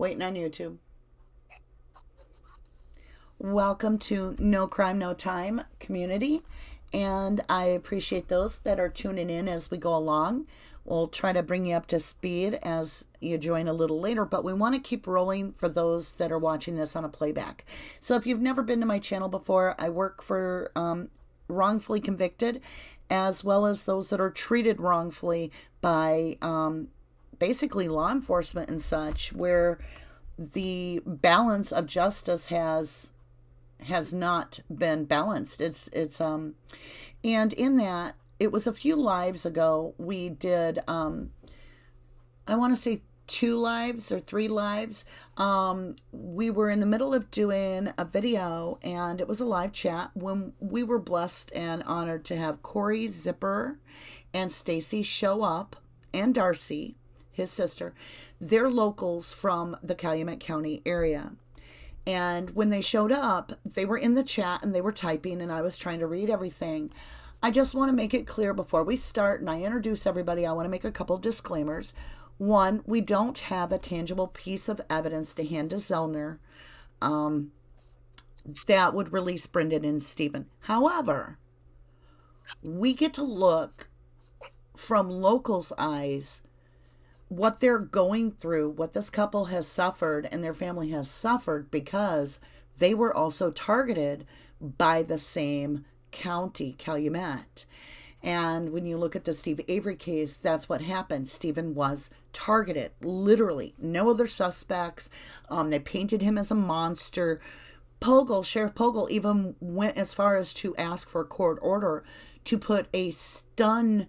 Waiting on YouTube. Welcome to No Crime, No Time community. And I appreciate those that are tuning in as we go along. We'll try to bring you up to speed as you join a little later, but we want to keep rolling for those that are watching this on a playback. So if you've never been to my channel before, I work for wrongfully convicted, as well as those that are treated wrongfully by basically law enforcement and such, where the balance of justice has not been balanced. It's and in that, it was a few lives ago we did I want to say 2 lives or 3 lives. We were in the middle of doing a video, and it was a live chat when we were blessed and honored to have Corey Zipperer and Stacy show up, and Dassey, his sister. They're locals from the Calumet County area. And when they showed up, they were in the chat and they were typing, and I was trying to read everything. I just want to make it clear before we start and I introduce everybody, I want to make a couple of disclaimers. One, we don't have a tangible piece of evidence to hand to Zellner that would release Brendan and Stephen. However, we get to look from locals' eyes what they're going through, what this couple has suffered and their family has suffered, because they were also targeted by the same county, Calumet. And when you look at the Steve Avery case, that's what happened. Stephen was targeted, literally. No other suspects. They painted him as a monster. Sheriff Pogel even went as far as to ask for a court order to put a stun,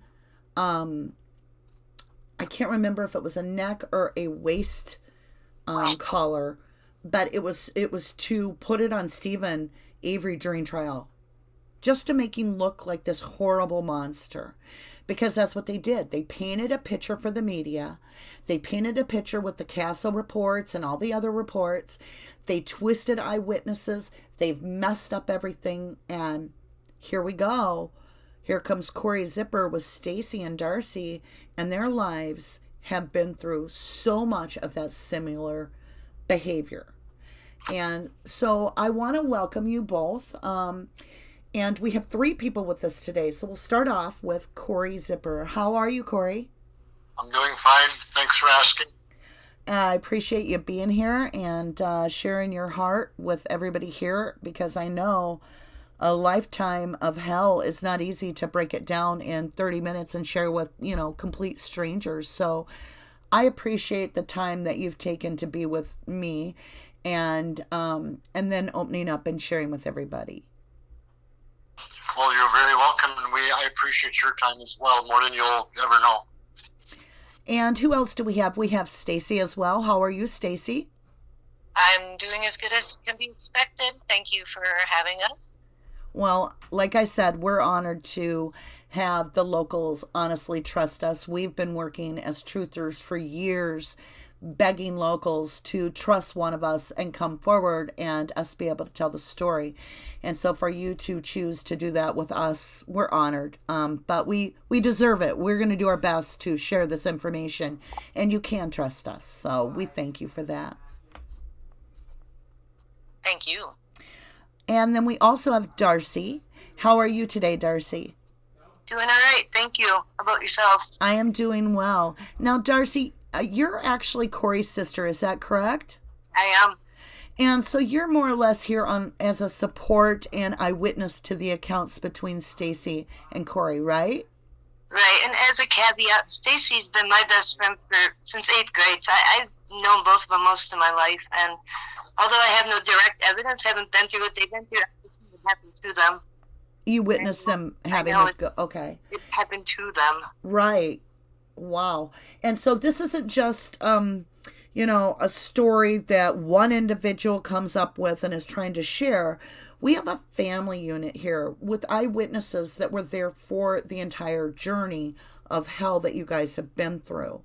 I can't remember if it was a neck or a waist collar, but it was to put it on Stephen Avery during trial, just to make him look like this horrible monster, because that's what they did. They painted a picture for the media. They painted a picture with the Castle reports and all the other reports. They twisted eyewitnesses. They've messed up everything, and here we go. Here comes Corey Zipper with Stacy and Dassey, and their lives have been through so much of that similar behavior. And so I want to welcome you both. And we have 3 people with us today. So we'll start off with Corey Zipper. How are you, Corey? I'm doing fine. Thanks for asking. I appreciate you being here and sharing your heart with everybody here, because I know a lifetime of hell is not easy to break it down in 30 minutes and share with, complete strangers. So I appreciate the time that you've taken to be with me and then opening up and sharing with everybody. Well, you're very welcome, and I appreciate your time as well, more than you'll ever know. And who else do we have? We have Stacy as well. How are you, Stacy? I'm doing as good as can be expected. Thank you for having us. Well, like I said, we're honored to have the locals honestly trust us. We've been working as truthers for years, begging locals to trust one of us and come forward and us be able to tell the story. And so for you to choose to do that with us, we're honored. But we deserve it. We're going to do our best to share this information, and you can trust us. So we thank you for that. Thank you. And then we also have Dassey. How are you today, Dassey? Doing all right. Thank you. How about yourself? I am doing well. Now, Dassey, you're actually Corey's sister. Is that correct? I am. And so you're more or less here as a support and eyewitness to the accounts between Stacy and Corey, right? Right. And as a caveat, Stacy's been my best friend since 8th grade. So I've known both of them most of my life. And although I have no direct evidence, haven't been through what they've been through, I just it happened to them. You witnessed them having this go. Okay. It happened to them. Right. Wow. And so this isn't just, a story that one individual comes up with and is trying to share. We have a family unit here with eyewitnesses that were there for the entire journey of hell that you guys have been through.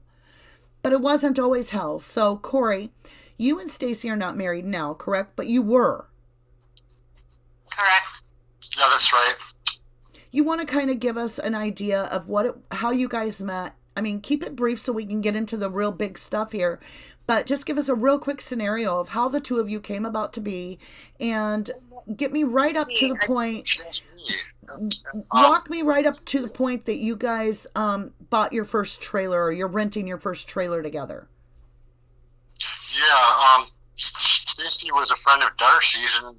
But it wasn't always hell. So, Corey, you and Stacy are not married now, correct? But you were. Correct. Yeah, that's right. You want to kind of give us an idea of how you guys met? I mean, keep it brief so we can get into the real big stuff here. but just give us a real quick scenario of how the two of you came about to be, and get me right up to the point. Walk me right up to the point that you guys bought your first trailer, or you're renting your first trailer together. Yeah, Stacy was a friend of Dassey's, and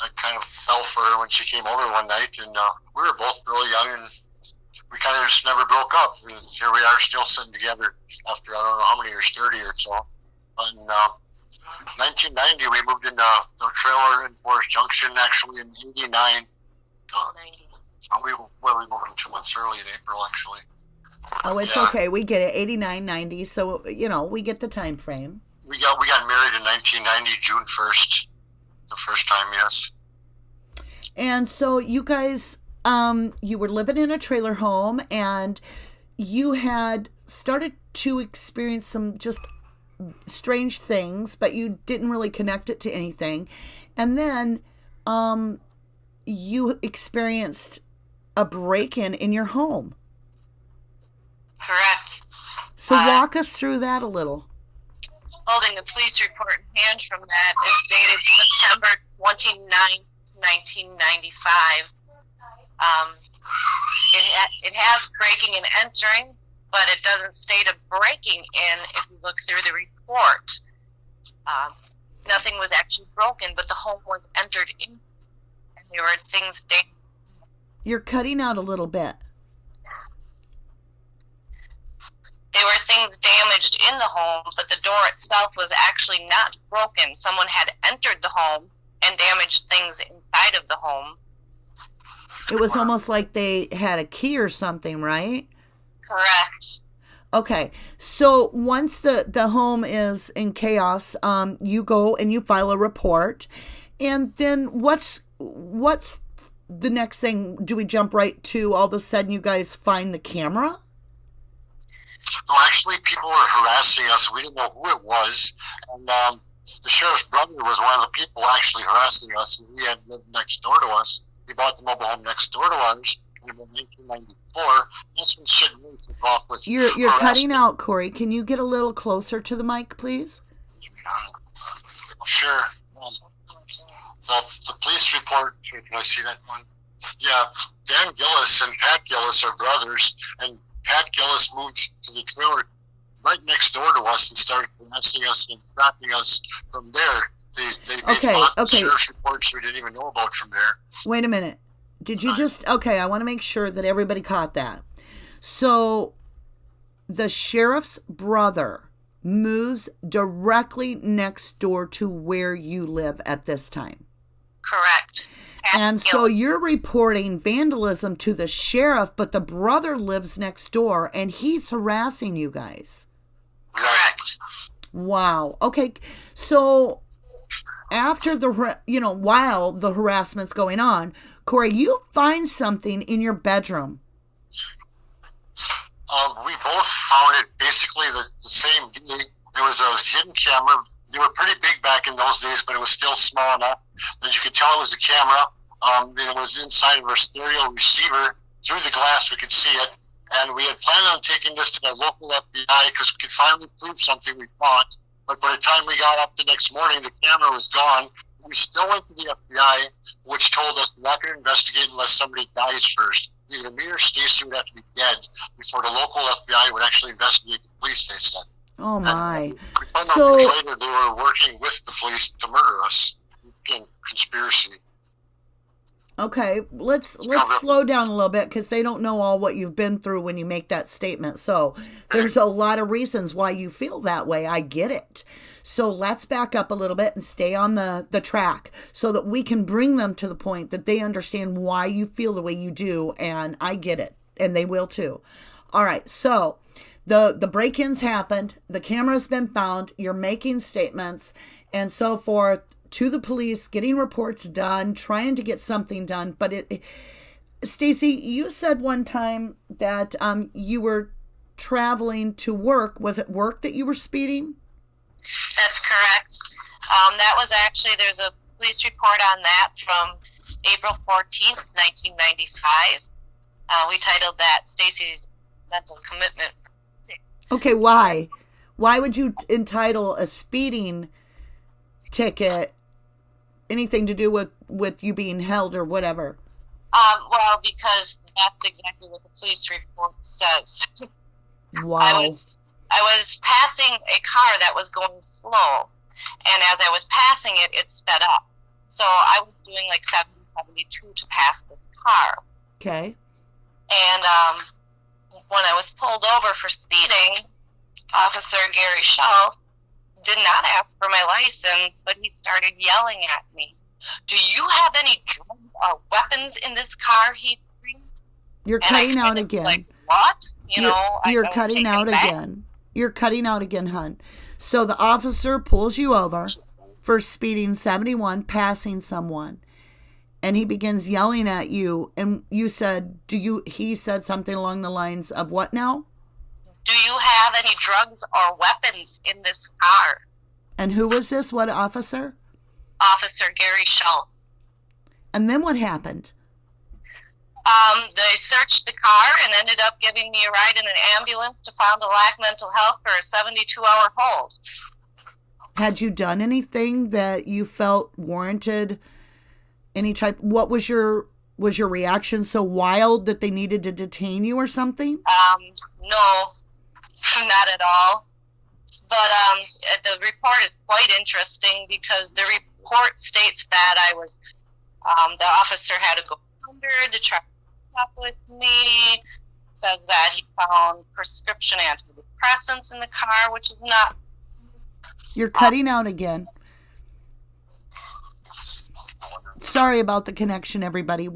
I kind of fell for her when she came over one night, and we were both really young, and we kind of just never broke up. And here we are still sitting together after I don't know how many years, 30 or so. But in 1990, we moved into the trailer in Forest Junction, actually in 89. We moved in 2 months early in April, actually. Oh, it's okay. We get it. 89, 90. So, we get the time frame. We got married in 1990, June 1st, the first time, yes. And so you guys, you were living in a trailer home, and you had started to experience some just strange things, but you didn't really connect it to anything. And then you experienced a break-in in your home. Correct. So walk us through that a little. Holding a police report in hand from that is dated September 29th, 1995. It has breaking and entering, but it doesn't state a breaking in if you look through the report. Nothing was actually broken, but the home was entered in, and there were things damaged. You're cutting out a little bit. There were things damaged in the home, but the door itself was actually not broken. Someone had entered the home and damaged things inside of the home. It was almost like they had a key or something, right? Correct. Okay, so once the home is in chaos, you go and you file a report, and then what's the next thing? Do we jump right to all of a sudden you guys find the camera? Well, actually, people were harassing us. We didn't know who it was, and the sheriff's brother was one of the people actually harassing us. He had lived next door to us. He bought the mobile home next door to ours in 1994. That's when shit really took off with You're cutting out, Corey. Can you get a little closer to the mic, please? Sure. The police report, can I see that one? Yeah, Dan Gillis and Pat Gillis are brothers, and Pat Gillis moved to the trailer right next door to us and started harassing us and trapping us from there. They made lots of sheriff's reports we didn't even know about from there. Wait a minute. Did you just... Okay, I want to make sure that everybody caught that. So, the sheriff's brother moves directly next door to where you live at this time. Correct. And so you're reporting vandalism to the sheriff, but the brother lives next door, and he's harassing you guys. Correct. Wow. Okay. So after while the harassment's going on, Corey, you find something in your bedroom. We both found it basically the same day. There was a hidden camera. They were pretty big back in those days, but it was still small enough that you could tell it was a camera. It was inside of our stereo receiver. Through the glass, we could see it. And we had planned on taking this to the local FBI because we could finally prove something we thought. But by the time we got up the next morning, the camera was gone. We still went to the FBI, which told us we're not going to investigate unless somebody dies first. Either me or Stacy would have to be dead before the local FBI would actually investigate the police, they said. Oh, my. And we found out years later they were working with the police to murder us. Again, conspiracy. Okay, let's slow down a little bit because they don't know all what you've been through when you make that statement. So there's a lot of reasons why you feel that way. I get it. So let's back up a little bit and stay on the track so that we can bring them to the point that they understand why you feel the way you do. And I get it. And they will too. All right, so the break-ins happened. The camera's been found. You're making statements and so forth to the police, getting reports done, trying to get something done. But Stacy, you said one time that you were traveling to work. Was it work that you were speeding? That's correct. That was actually, there's a police report on that from April 14th, 1995. We titled that Stacy's Mental Commitment. Okay, why? Why would you entitle a speeding ticket anything to do with you being held or whatever? Well, because that's exactly what the police report says. Wow. I was passing a car that was going slow, and as I was passing it, it sped up. So I was doing like 72 to pass this car. Okay. And when I was pulled over for speeding, Officer Gary Schultz did not ask for my license, but he started yelling at me. Do you have any drugs or weapons in this car? He screamed. You're cutting out again. Like, what? You're cutting out again. You're cutting out again, hon. So the officer pulls you over for speeding 71, passing someone. And he begins yelling at you. And you said, he said something along the lines of what now? Do you have any drugs or weapons in this car? And who was this? What officer? Officer Gary Schultz. And then what happened? They searched the car and ended up giving me a ride in an ambulance to Fond du Lac Mental Health for a 72-hour hold. Had you done anything that you felt warranted any type? What was your reaction so wild that they needed to detain you or something? No, not at all. But the report is quite interesting because the report states that I was, the officer had to go under to try to talk with me. Says that he found prescription antidepressants in the car, which is not. You're cutting out again. Sorry about the connection, everybody.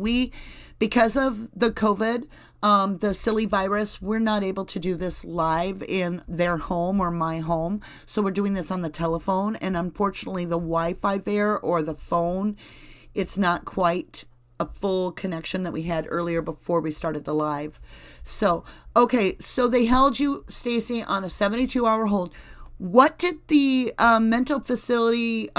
Because of the COVID, the silly virus, we're not able to do this live in their home or my home. So we're doing this on the telephone. And unfortunately, the Wi-Fi there or the phone, it's not quite a full connection that we had earlier before we started the live. So, okay. So they held you, Stacy, on a 72-hour hold. What did the mental facility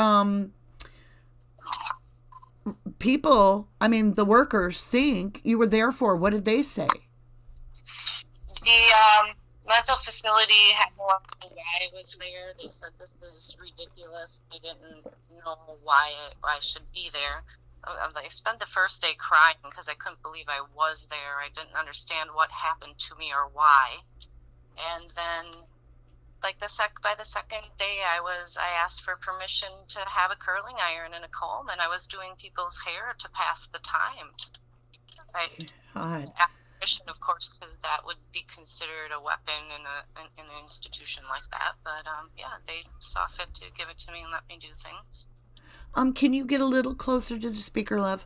people, the workers, think you were there for? What did they say? The mental facility had no idea why I was there. They said this is ridiculous. They didn't know why I should be there. I spent the first day crying because I couldn't believe I was there. I didn't understand what happened to me or why. And then, by the second day, I asked for permission to have a curling iron and a comb, and I was doing people's hair to pass the time. I asked permission, of course, because that would be considered a weapon in an institution like that. But they saw fit to give it to me and let me do things. Can you get a little closer to the speaker, love?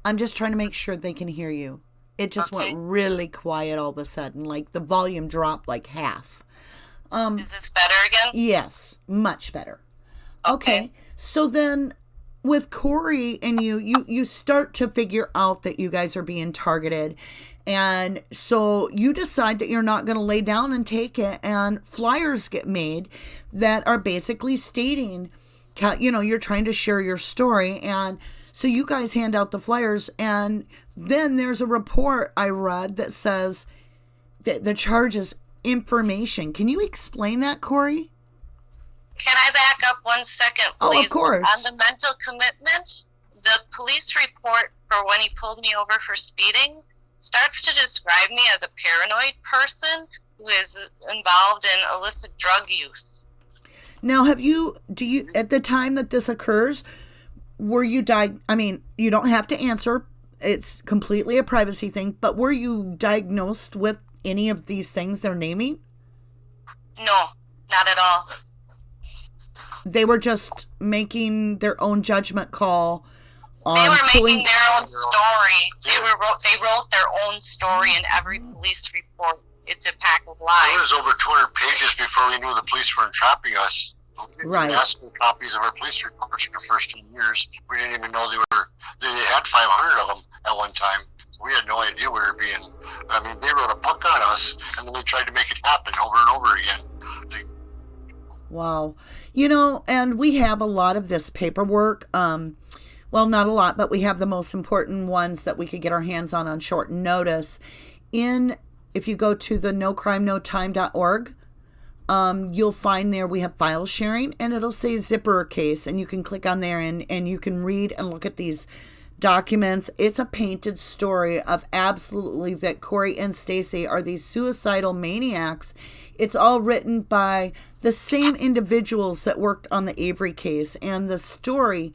I'm just trying to make sure they can hear you. It just went really quiet all of a sudden, like the volume dropped like half. Is this better again? Yes, much better. Okay. So then with Corey and you start to figure out that you guys are being targeted. And so you decide that you're not going to lay down and take it. And flyers get made that are basically stating, you're trying to share your story. And so you guys hand out the flyers. And then there's a report I read that says that the charge is information. Can you explain that, Corey? Can I back up 1 second, please? Oh, of course. On the mental commitment, the police report for when he pulled me over for speeding starts to describe me as a paranoid person who is involved in illicit drug use. Now, at the time that this occurs, were you you don't have to answer. It's completely a privacy thing, but were you diagnosed with any of these things they're naming? No, not at all. They were just making their own judgment call. They were making their own story. They wrote their own story in every police report. It's a pack of lies. It was over 200 pages before we knew the police were entrapping us. Right. We asked for copies of our police reports for the first 10 years. We didn't even know they had 500 of them at one time. So we had no idea we were being, they wrote a book on us, and then they tried to make it happen over and over again. Wow. And we have a lot of this paperwork. Well, not a lot, but we have the most important ones that we could get our hands on short notice. If you go to the nocrimenoTime.org, you'll find there we have file sharing, and it'll say Zipperer case, and you can click on there and you can read and look at these documents. It's a painted story of absolutely that Corey and Stacy are these suicidal maniacs. It's all written by the same individuals that worked on the Avery case, and the story,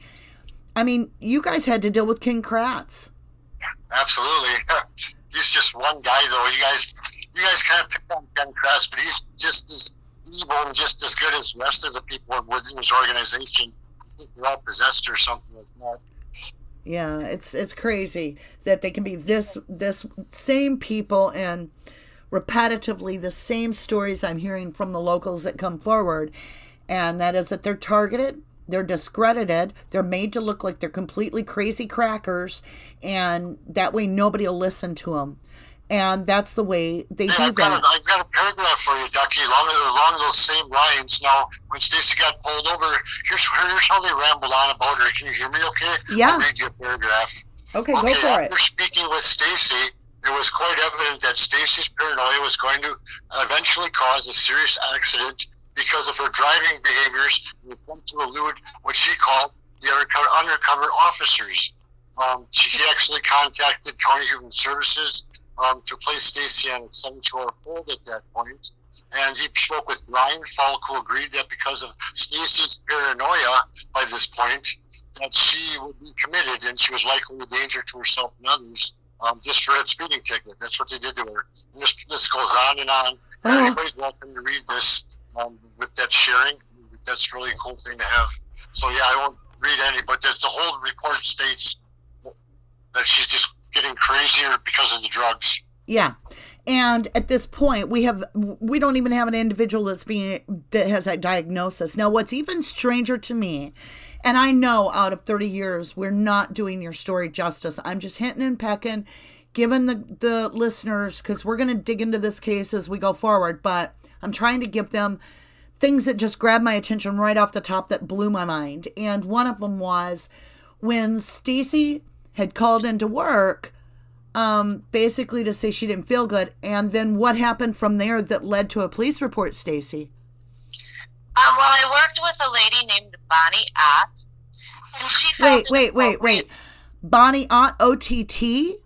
I mean, you guys had to deal with King Kratz. Absolutely. He's just one guy, though. You guys kind of picked on Ken Kratz, but he's just as evil and just as good as the rest of the people within his organization. I think they're all possessed or something like that. Yeah, it's crazy that they can be this same people, and repetitively the same stories I'm hearing from the locals that come forward, and that is that they're targeted, they're discredited, they're made to look like they're completely crazy crackers, and that way nobody will listen to them. And that's the way they do that. I've got a paragraph for you, Ducky, along those same lines. Now, when Stacy got pulled over, here's how they rambled on about her. Can you hear me okay? Yeah. I'll read you a paragraph. Okay, go for it. After speaking with Stacy, it was quite evident that Stacy's paranoia was going to eventually cause a serious accident because of her driving behaviors and attempt to elude what she called the undercover officers. He actually contacted County Human Services to place Stacy on a 7-hour hold at that point. And he spoke with Ryan Falk, who agreed that because of Stacy's paranoia by this point, that she would be committed and she was likely a danger to herself and others, just for that speeding ticket. That's what they did to her. And this goes on and on. Anybody's welcome to read this with that sharing. That's really a cool thing to have. So yeah, I won't read any, but that's the whole report states that she's just getting crazier because of the drugs. Yeah. And at this point, we don't even have an individual that has that diagnosis. Now, what's even stranger to me, and I know out of 30 years, we're not doing your story justice. I'm just hinting and pecking, giving the listeners, because we're going to dig into this case as we go forward, but I'm trying to give them things that just grabbed my attention right off the top that blew my mind. And one of them was when Stacy had called into work, basically to say she didn't feel good. And then what happened from there that led to a police report, Stacy? Well, I worked with a lady named Bonnie Ott, and she felt Wait. Bonnie Ott, O-T-T?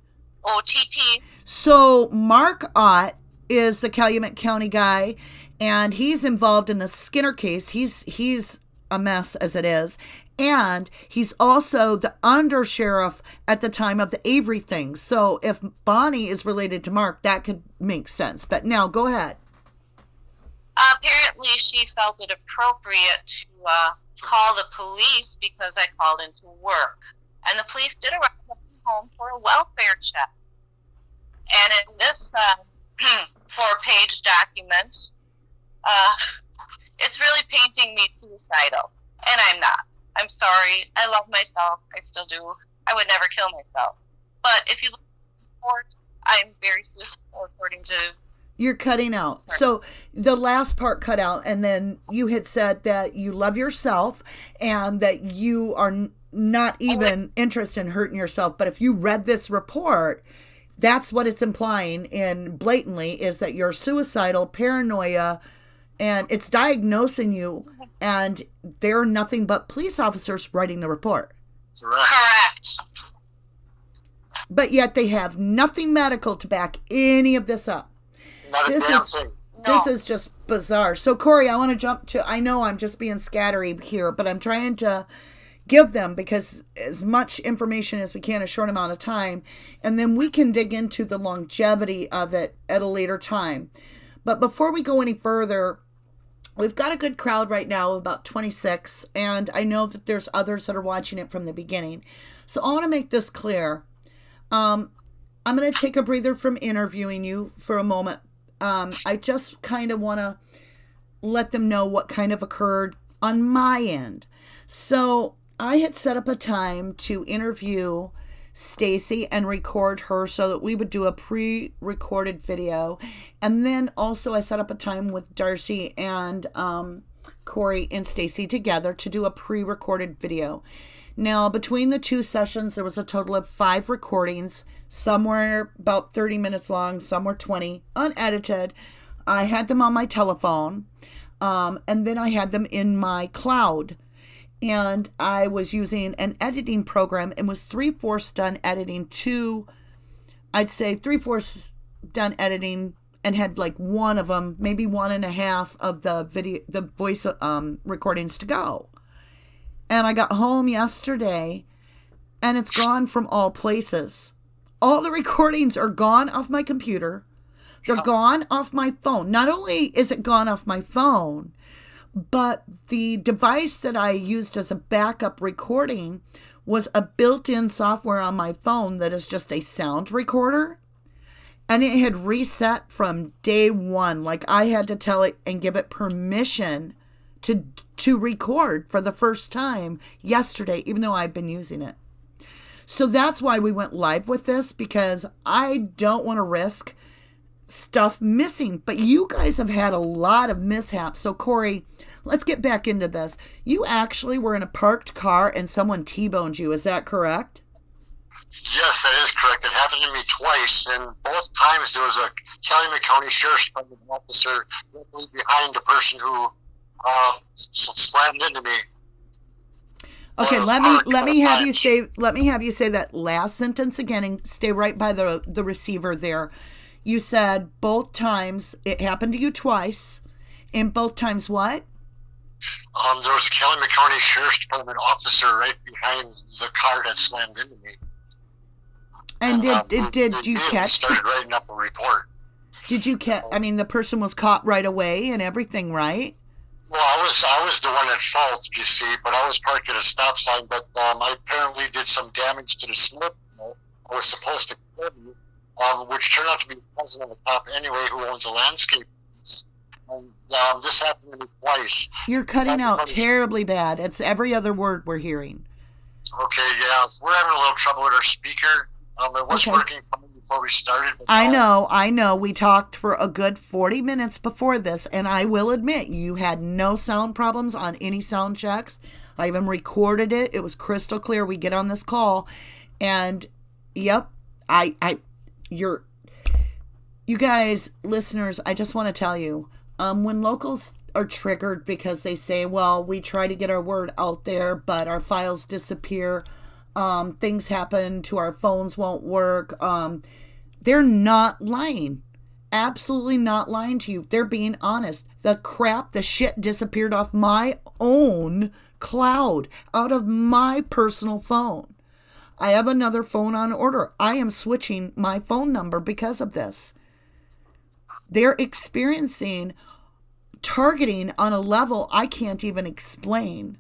O-T-T. So Mark Ott is the Calumet County guy, and he's involved in the Skinner case. He's a mess as it is. And he's also the undersheriff at the time of the Avery thing. So if Bonnie is related to Mark, that could make sense. But now, go ahead. Apparently, she felt it appropriate to call the police because I called into work. And the police did arrive at my home for a welfare check. And in this 4-page document, it's really painting me suicidal. And I'm not. I'm sorry. I love myself. I still do. I would never kill myself. But if you look at the report, I'm very suicidal according to... You're cutting out. So the last part cut out, and then you had said that you love yourself and that you are not even interested in hurting yourself. But if you read this report, that's what it's implying, and blatantly, is that you're suicidal, paranoia, and it's diagnosing you, and they're nothing but police officers writing the report. Correct. But yet they have nothing medical to back any of this up. This is just bizarre. So, Corey, I want to jump to, I know I'm just being scattery here, but I'm trying to give them, because as much information as we can in a short amount of time, and then we can dig into the longevity of it at a later time. But before we go any further, we've got a good crowd right now of about 26, and I know that there's others that are watching it from the beginning. So I want to make this clear. I'm going to take a breather from interviewing you for a moment. I just kind of want to let them know what kind of occurred on my end. So I had set up a time to interview Stacy and record her so that we would do a pre-recorded video. And then also I set up a time with Dassey and Corey and Stacy together to do a pre-recorded video. Now, between the two sessions, there was a total of 5 recordings. Some were about 30 minutes long, some were 20, unedited. I had them on my telephone, and then I had them in my cloud. And I was using an editing program and was 3/4 done editing to, I'd say 3/4 done editing, and had like one of them, maybe 1.5 of the voice recordings to go. And I got home yesterday and it's gone from all places. All the recordings are gone off my computer. They're gone off my phone. Not only is it gone off my phone, but the device that I used as a backup recording was a built-in software on my phone that is just a sound recorder. And it had reset from day one. Like I had to tell it and give it permission to record for the first time yesterday, even though I've been using it. So that's why we went live with this, because I don't want to risk stuff missing. But you guys have had a lot of mishaps. So Corey, let's get back into this. You actually were in a parked car and someone T-boned you. Is that correct? Yes, that is correct. It happened to me twice, and both times there was a Calumet County Sheriff's Department officer directly behind the person who slammed into me. Okay, let me have you say that last sentence again, and stay right by the receiver there. You said both times it happened to you twice, and both times what? There was a Calumet County Sheriff's Department officer right behind the car that slammed into me. And did you catch? Started writing up a report. Did you catch? I mean, the person was caught right away and everything, right? Well, I was the one at fault, you see, but I was parked at a stop sign. But I apparently did some damage to the smoke. I was supposed to kill you, which turned out to be the president of the COPPA anyway, who owns a landscape. And this happened to me twice. You're cutting out terribly bad. It's every other word we're hearing. Okay, yeah, we're having a little trouble with our speaker. It was working before we started. I know. We talked for a good 40 minutes before this, and I will admit you had no sound problems on any sound checks. I even recorded it. It was crystal clear. We get on this call, and yep, you guys, listeners, I just want to tell you, when locals are triggered because they say, well, we try to get our word out there, but our files disappear. Things happen to our phones won't work. They're not lying. Absolutely not lying to you. They're being honest. The shit disappeared off my own cloud, out of my personal phone. I have another phone on order. I am switching my phone number because of this. They're experiencing targeting on a level I can't even explain.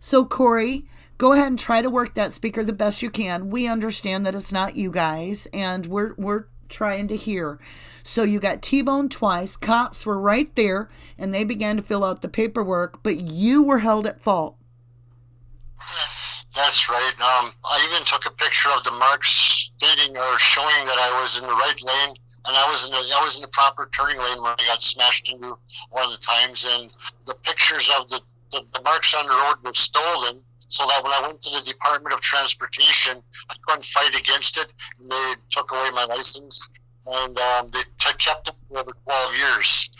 So Corey, go ahead and try to work that speaker the best you can. We understand that it's not you guys, and we're trying to hear. So you got T-boned twice. Cops were right there, and they began to fill out the paperwork, but you were held at fault. That's right. I even took a picture of the marks stating or showing that I was in the right lane, and I was in the proper turning lane when I got smashed into one of the times. And the pictures of the marks on the road were stolen, so that when I went to the Department of Transportation, I couldn't fight against it. And they took away my license, and they kept it for over 12 years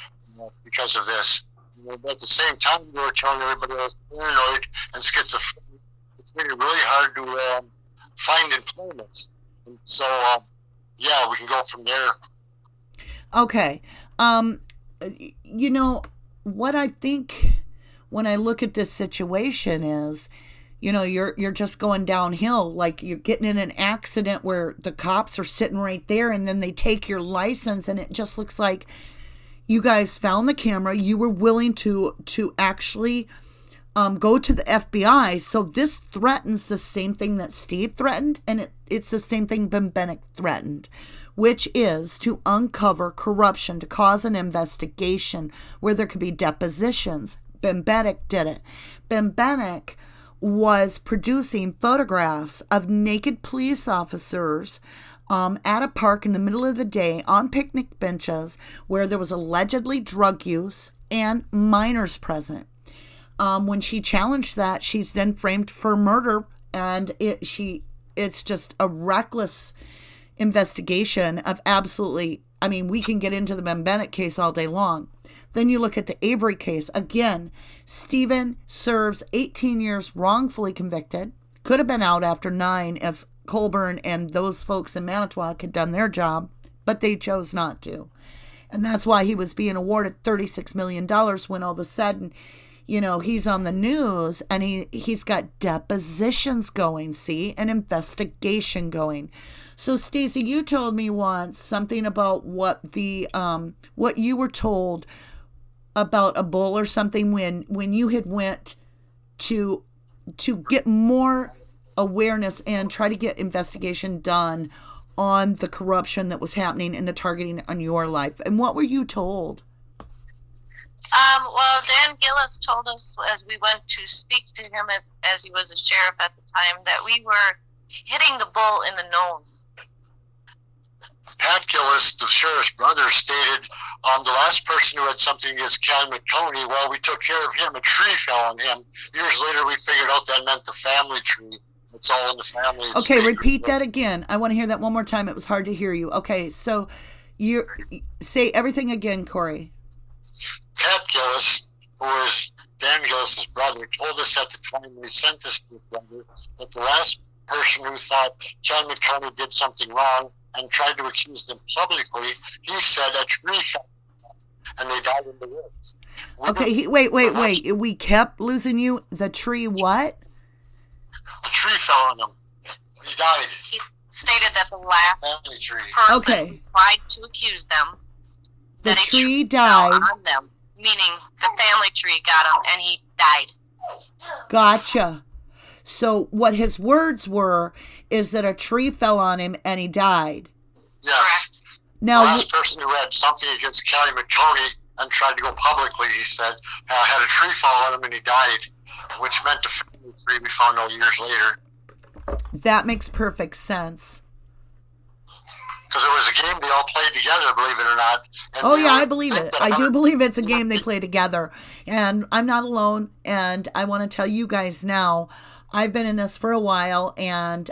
because of this. But at the same time, they were telling everybody I was paranoid and schizophrenic. It's made it really hard to find employment. And so, yeah, we can go from there. Okay. You know, what I think when I look at this situation is, you know, you're just going downhill. Like you're getting in an accident where the cops are sitting right there, and then they take your license, and it just looks like you guys found the camera. You were willing to actually go to the FBI. So this threatens the same thing that Steve threatened, and it's the same thing Ben Bennett threatened, which is to uncover corruption, to cause an investigation where there could be depositions. Ben Bennett did it. Ben Bennett was producing photographs of naked police officers at a park in the middle of the day on picnic benches where there was allegedly drug use and minors present. When she challenged that, she's then framed for murder, and it's just a reckless investigation of absolutely I mean, we can get into the Ben Bennett case all day long. Then you look at the Avery case. Again, Stephen serves 18 years wrongfully convicted. Could have been out after 9 if Colburn and those folks in Manitowoc had done their job, but they chose not to. And that's why he was being awarded $36 million when all of a sudden, you know, he's on the news and he's got depositions going, see, an investigation going. So, Stacy, you told me once something about what you were told about a bull or something when you had went to get more awareness and try to get investigation done on the corruption that was happening and the targeting on your life. And what were you told? Well, Dan Gillis told us as we went to speak to him as he was a sheriff at the time that we were hitting the bull in the nose. Pat Gillis, the sheriff's brother, stated the last person who had something against Calumet County, well, we took care of him. A tree fell on him. Years later, we figured out that meant the family tree. It's all in the family. Okay, repeat that again. I want to hear that one more time. It was hard to hear you. Okay, so you say everything again, Corey. Pat Gillis, who is Dan Gillis' brother, told us at the time when he sent us to his brother that the last person who thought Calumet County did something wrong and tried to accuse them publicly, he said a tree fell and they died in the woods. Okay, wait. We kept losing you. The tree what? A tree fell on him. He died. He stated that the last family tree. person who tried to accuse them, the that tree died died on them, meaning the family tree got him and he died. Gotcha. So what his words were is that a tree fell on him and he died. Yes. Correct. Now, the last person who had something against Calumet County and tried to go publicly, he said, had a tree fall on him and he died, which meant the family tree we found out years later. That makes perfect sense. Because it was a game they all played together, believe it or not. And I believe it. I do believe it's a game they play together. And I'm not alone. And I want to tell you guys now, I've been in this for a while, and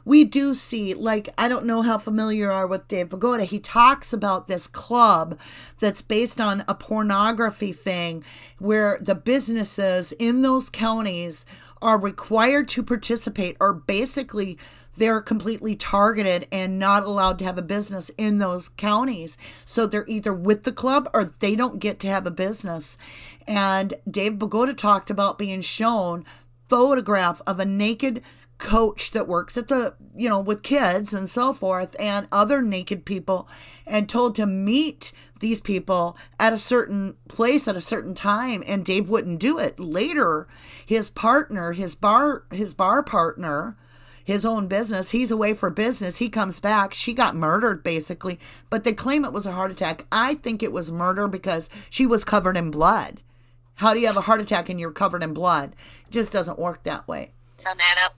we do see, like, I don't know how familiar you are with Dave Pagoda. He talks about this club that's based on a pornography thing where the businesses in those counties are required to participate, or basically they're completely targeted and not allowed to have a business in those counties. So they're either with the club or they don't get to have a business. And Dave Pagoda talked about being shown photograph of a naked coach that works at the, with kids and so forth, and other naked people, and told to meet these people at a certain place at a certain time, and Dave wouldn't do it. Later, his partner, his bar partner, his own business, he's away for business, he comes back, she got murdered basically, but they claim it was a heart attack. I think it was murder because she was covered in blood. How do you have a heart attack and you're covered in blood? It just doesn't work that way. Doesn't add up.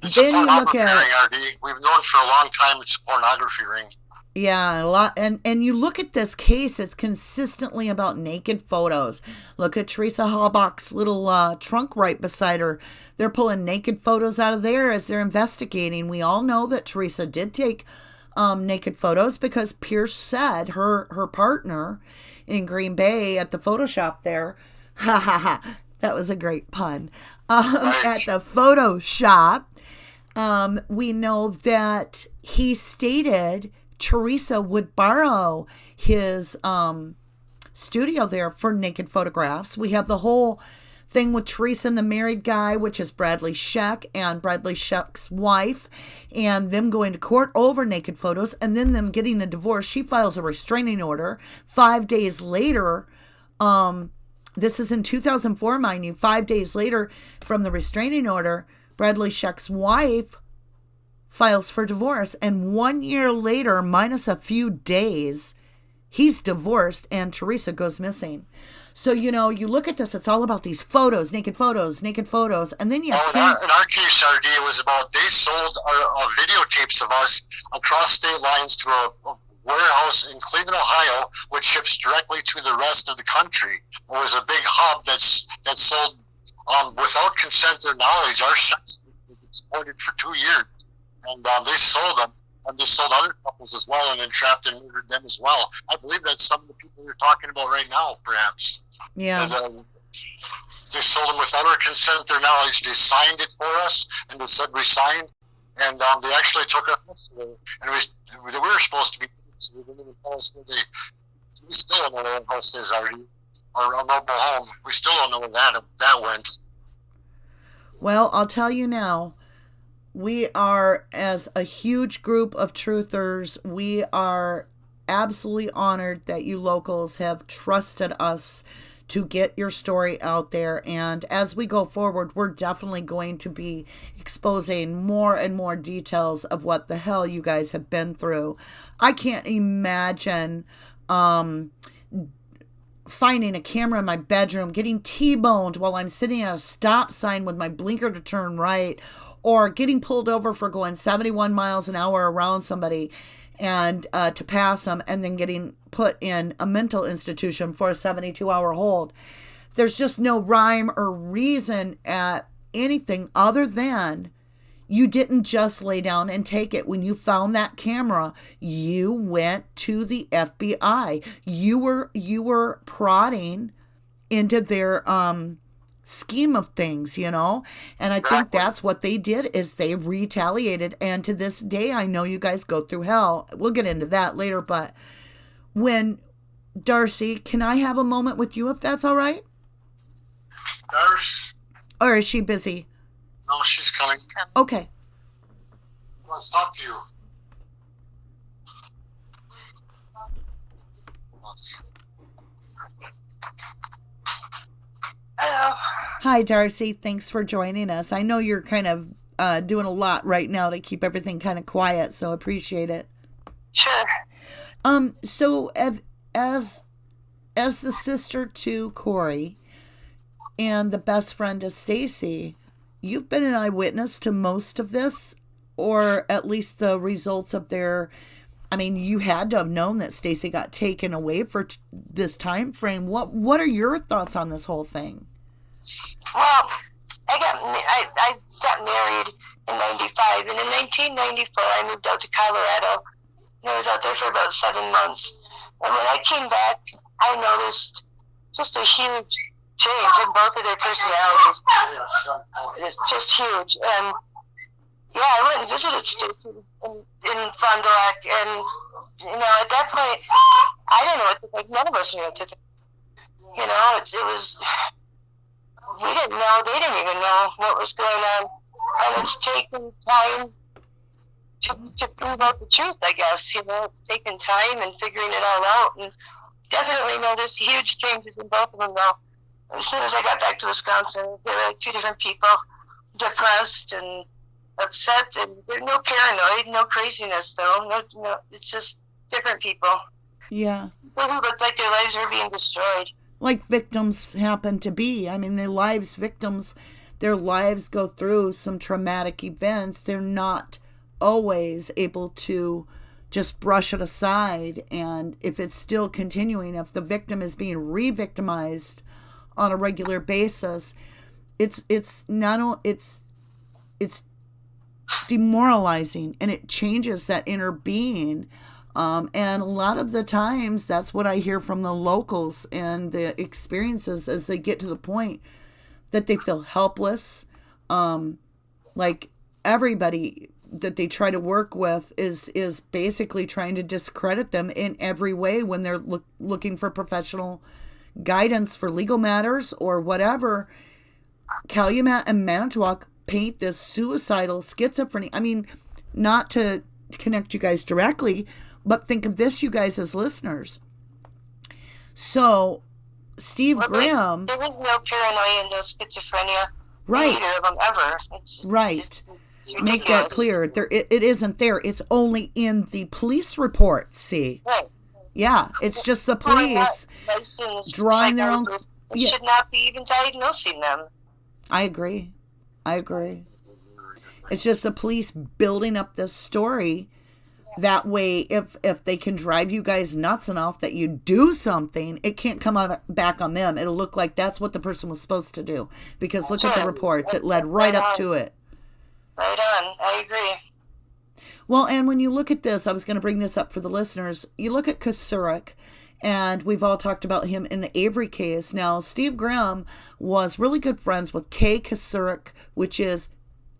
It's then a you look at ring, RD. We've known for a long time it's a pornography ring. Yeah, a lot, and you look at this case, it's consistently about naked photos. Look at Teresa Halbach's little trunk right beside her. They're pulling naked photos out of there as they're investigating. We all know that Teresa did take naked photos because Pierce said, her partner in Green Bay at the photo shop there, that was a great pun, at the photo shop, we know that he stated Teresa would borrow his studio there for naked photographs. We have the whole thing with Teresa and the married guy, which is Bradley Scheck and Bradley Scheck's wife, and them going to court over naked photos, and then them getting a divorce. She files a restraining order. 5 days later, this is in 2004, mind you, 5 days later from the restraining order, Bradley Scheck's wife files for divorce, and 1 year later, minus a few days, he's divorced and Teresa goes missing. So, you look at this, it's all about these photos, naked photos, and then you have... in our case, RD, it was about they sold our videotapes of us across state lines to a warehouse in Cleveland, Ohio, which ships directly to the rest of the country. It was a big hub that sold, without consent or knowledge, our sex was exported for 2 years. And they sold them. they sold other couples as well and entrapped and murdered them as well. I believe that's some of the people you're talking about right now, perhaps. Yeah. And, they sold them without our consent, their knowledge. They signed it for us, and they said we signed, and they actually took us, and we were supposed to be, so we didn't even tell us where they. We still don't know where our house is, our mobile home. We still don't know where that went. Well, I'll tell you now, we are, as a huge group of truthers, we are absolutely honored that you locals have trusted us to get your story out there. And as we go forward, we're definitely going to be exposing more and more details of what the hell you guys have been through. I can't imagine finding a camera in my bedroom, getting T-boned while I'm sitting at a stop sign with my blinker to turn right, or getting pulled over for going 71 miles an hour around somebody and to pass them, and then getting put in a mental institution for a 72-hour hold. There's just no rhyme or reason at anything other than you didn't just lay down and take it. When you found that camera, you went to the FBI. You were prodding into their scheme of things, you know? And I think that's what they did, is they retaliated. And to this day, I know you guys go through hell. We'll get into that later, but when Dassey, can I have a moment with you if that's all right? Darce? Or is she busy? No, she's coming. Okay. Let's talk to you. Hello. Hi, Dassey. Thanks for joining us. I know you're kind of doing a lot right now to keep everything kind of quiet, so appreciate it. Sure. So as the sister to Corey and the best friend to Stacy, you've been an eyewitness to most of this, or at least the results of their. I mean, you had to have known that Stacy got taken away for this time frame. What are your thoughts on this whole thing? Well, I got married in '95, and in 1994 I moved out to Colorado, and I was out there for about 7 months. And when I came back, I noticed just a huge change in both of their personalities. It's just huge. And yeah, I went and visited Stacy in Fond du Lac, and at that point, I didn't know what to think. None of us knew what to think. It was. We didn't know. They didn't even know what was going on, and it's taken time to prove out the truth. I guess it's taken time and figuring it all out, and definitely know there's huge changes in both of them. Though, as soon as I got back to Wisconsin, they were like two different people, depressed and upset, and there's no paranoid, no craziness though. No, it's just different people. Yeah. People who look like their lives are being destroyed. Like victims happen to be. I mean, their lives go through some traumatic events. They're not always able to just brush it aside. And if it's still continuing, if the victim is being re-victimized on a regular basis, it's demoralizing, and it changes that inner being. And a lot of the times that's what I hear from the locals and the experiences as they get to the point that they feel helpless. Like everybody that they try to work with is basically trying to discredit them in every way when they're looking for professional guidance for legal matters or whatever. Calumet and Manitowoc paint this suicidal schizophrenia. I mean, not to connect you guys directly, but think of this, you guys, as listeners. So, Steve Graham... There was no paranoia and no schizophrenia. Right. Neither of them ever. Right. It's Make that clear. It isn't there. It's only in the police report, see? Right. Yeah, it's just the police drawing their own... It should not be even diagnosing them. I agree. It's just the police building up this story. That way, if they can drive you guys nuts enough that you do something, it can't come back on them. It'll look like that's what the person was supposed to do. Because look at the reports. It led right up to it. Right on. I agree. Well, and when you look at this, I was going to bring this up for the listeners. You look at Kosurik, and we've all talked about him in the Avery case. Now, Steve Grimm was really good friends with Kay Kosurik, which is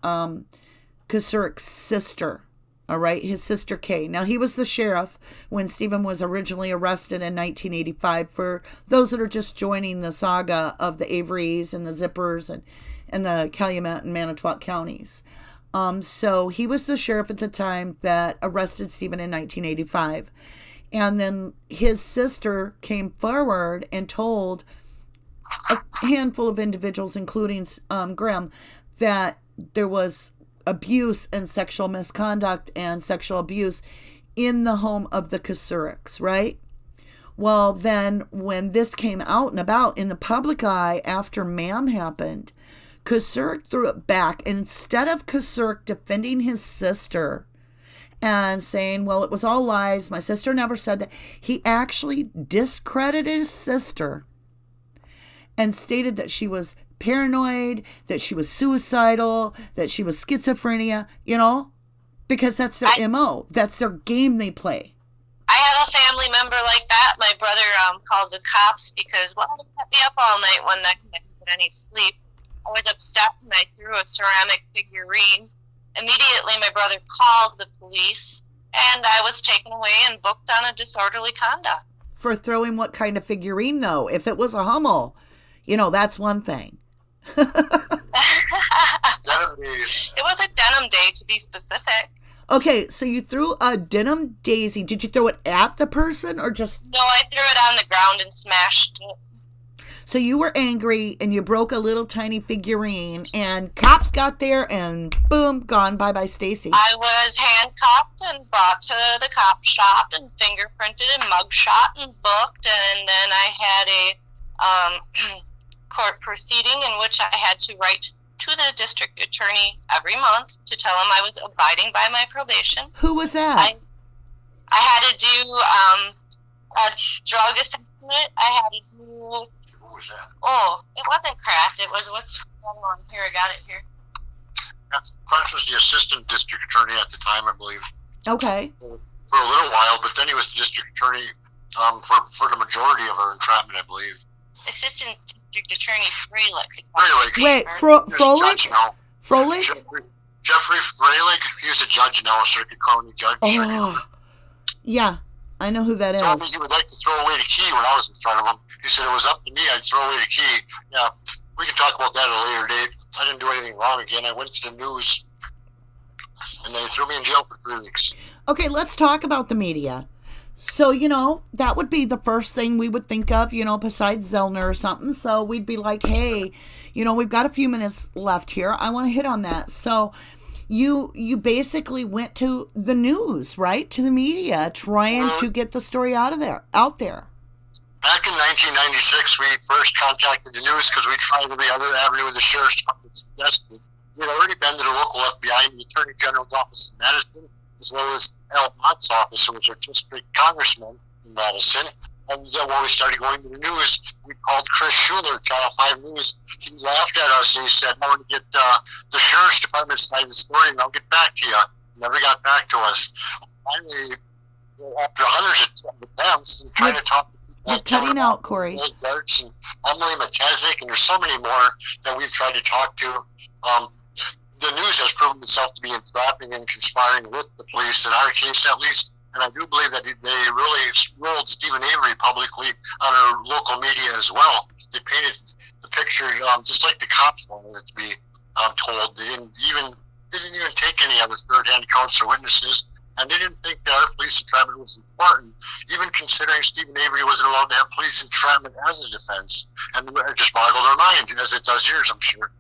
Kosurik's sister. All right, his sister Kay. Now, he was the sheriff when Stephen was originally arrested in 1985. For those that are just joining the saga of the Averys and the Zipperers and the Calumet and Manitowoc counties. So he was the sheriff at the time that arrested Stephen in 1985. And then his sister came forward and told a handful of individuals, including Grimm, that there was abuse and sexual misconduct and sexual abuse in the home of the Kosuriks, right? Well, then when this came out and about in the public eye after Ma'am happened, Kosurik threw it back. And instead of Kosurik defending his sister and saying, well, it was all lies, my sister never said that, he actually discredited his sister and stated that she was paranoid, that she was suicidal, that she was schizophrenia, because that's their MO. That's their game they play. I had a family member like that. My brother called the cops because, well, they kept me up all night one night and I didn't get any sleep. I was upset and I threw a ceramic figurine. Immediately, my brother called the police and I was taken away and booked on a disorderly conduct. For throwing what kind of figurine, though? If it was a Hummel, that's one thing. Denim days. It was a denim day, to be specific. Okay, so you threw a denim daisy. Did you throw it at the person or just... No, I threw it on the ground and smashed it. So you were angry and you broke a little tiny figurine and cops got there and boom, gone. Bye-bye, Stacy. I was handcuffed and brought to the cop shop and fingerprinted and mugshot and booked, and then I had a court proceeding in which I had to write to the district attorney every month to tell him I was abiding by my probation. Who was that? I had to do a drug assessment. I had to do... Who was that? Oh, it wasn't crack. It was what's going on here. I got it here. Clarence was the assistant district attorney at the time, I believe. Okay. For a little while, but then he was the district attorney for the majority of our entrapment, I believe. Assistant district attorney Freilich. Wait, Froelich? Froelich? Jeffrey Freilich. He's a judge now, a circuit county judge. Oh, yeah. I know who that is. He told me he would like to throw away the key when I was in front of him. He said it was up to me. I'd throw away the key. Yeah, we can talk about that at a later date. I didn't do anything wrong again. I went to the news, and they threw me in jail for 3 weeks. Okay, let's talk about the media. So, that would be the first thing we would think of, besides Zellner or something. So we'd be like, hey, we've got a few minutes left here. I want to hit on that. So you basically went to the news, right? To the media, trying to get the story out there. Back in 1996, we first contacted the news because we tried every other avenue with the sheriff's department suggested. We had already been to the local FBI and the Attorney General's office in Madison, as well as Al Mott's office, which are district congressmen in Madison. And then when we started going to the news, we called Chris Schuler, Channel 5 News. He laughed at us and he said, I want to get the sheriff's department side of the story and I'll get back to you. Never got back to us. Finally, after hundreds of attempts and trying to talk to people like cutting out, Corey. Darts and Emily Matezik, and there's so many more that we've tried to talk to. The news has proven itself to be entrapping and conspiring with the police, in our case at least. And I do believe that they really rolled Stephen Avery publicly on our local media as well. They painted the picture just like the cops wanted it to be told. They didn't even take any other third-hand accounts or witnesses, and they didn't think that our police entrapment was important, even considering Stephen Avery wasn't allowed to have police entrapment as a defense. And it just boggled our mind, as it does yours, I'm sure.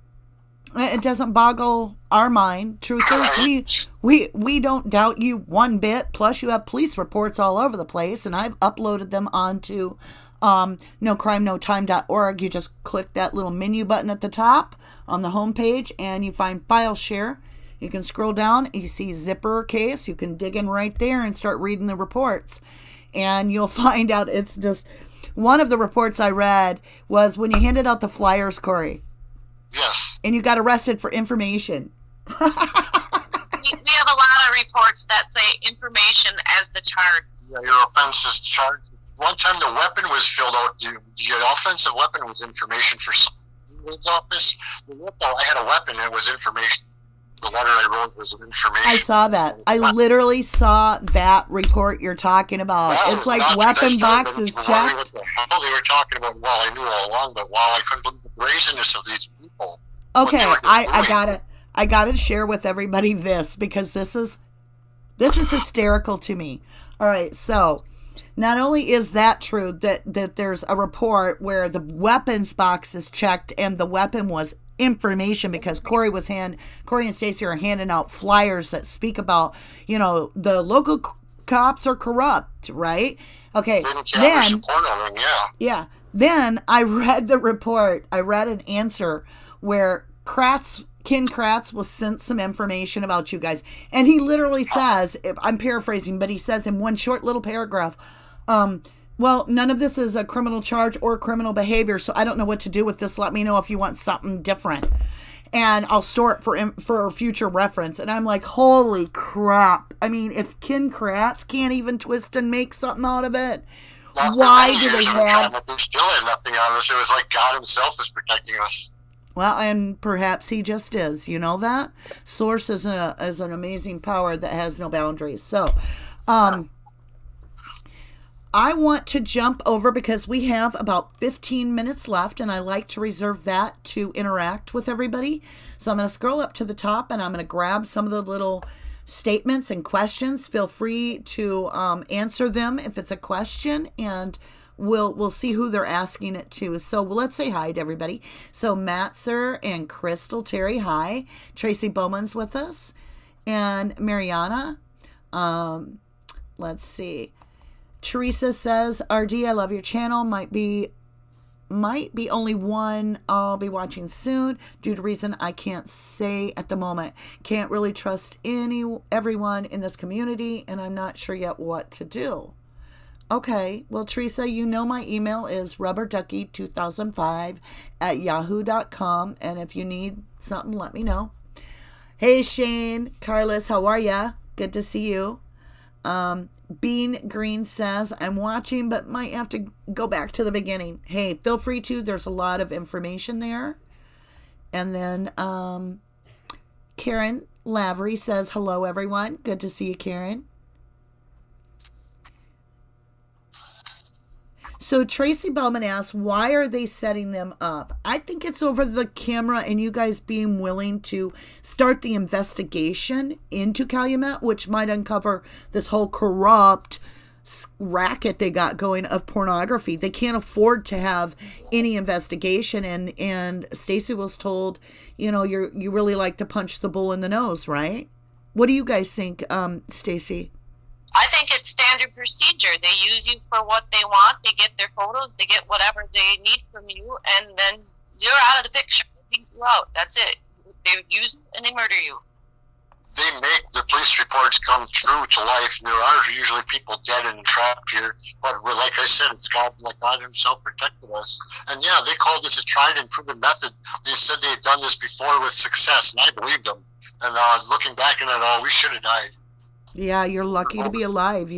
It doesn't boggle our mind. Truth is, we don't doubt you one bit. Plus, you have police reports all over the place, and I've uploaded them onto nocrimenoTime.org. You just click that little menu button at the top on the homepage, and you find File Share. You can scroll down, and you see Zipperer case. You can dig in right there and start reading the reports, and you'll find out it's just... One of the reports I read was when you handed out the flyers, Corey. Yes. And you got arrested for information. We have a lot of reports reports that say information as the charge. Yeah, your offense is charged. One time the weapon was filled out. The offensive weapon was information for someone's office. I had a weapon and it was information. The letter I wrote was information. I saw that. I literally saw that report you're talking about. Well, it's like weapon boxes checked. What the hell they were talking about? Well, I knew all along, but wow, I couldn't believe the brazenness of these people. Okay, I gotta share with everybody this, because this is hysterical to me. All right, so not only is that true that there's a report where the weapons box is checked and the weapon was information, because Corey and Stacy are handing out flyers that speak about, the local cops are corrupt, right? Okay, then I read the report. I read an answer where Ken Kratz was sent some information about you guys, and he literally says, I'm paraphrasing, but he says in one short little paragraph, well, none of this is a criminal charge or criminal behavior, so I don't know what to do with this. Let me know if you want something different, and I'll store it for future reference. And I'm like, holy crap. I mean, if Ken Kratz can't even twist and make something out of it, why do they have... They still had nothing on us. It was like God himself is protecting us. Well, and perhaps he just is. You know that? Source is an amazing power that has no boundaries. So, I want to jump over, because we have about 15 minutes left, and I like to reserve that to interact with everybody. So I'm going to scroll up to the top, and I'm going to grab some of the little statements and questions. Feel free to answer them if it's a question, and we'll see who they're asking it to. So let's say hi to everybody. So Matzer and Crystal Terry, hi. Tracy Bowman's with us, and Mariana. Let's see. Teresa says, RD, I love your channel. Might be only one I'll be watching soon due to reason I can't say at the moment. Can't really trust everyone in this community, and I'm not sure yet what to do. Okay, well, Teresa, my email is rubberducky2005@yahoo.com, and if you need something, let me know. Hey, Shane, Carlos, how are ya? Good to see you. Bean Green says, I'm watching, but might have to go back to the beginning. Hey, feel free to. There's a lot of information there. And then Karen Lavery says, hello, everyone. Good to see you, Karen. So Tracy Bowman asks, why are they setting them up? I think it's over the camera and you guys being willing to start the investigation into Calumet, which might uncover this whole corrupt racket they got going of pornography. They can't afford to have any investigation. And Stacy was told, you really like to punch the bull in the nose, right? What do you guys think, Stacy? I think it's standard procedure. They use you for what they want. They get their photos. They get whatever they need from you, and then you're out of the picture. They take you out. That's it. They use you and they murder you. They make the police reports come true to life. There are usually people dead and trapped here, but like I said, it's God himself protected us. And yeah, they called this a tried and proven method. They said they had done this before with success, and I believed them. And looking back on it all, we should have died. Yeah, you're lucky to be alive.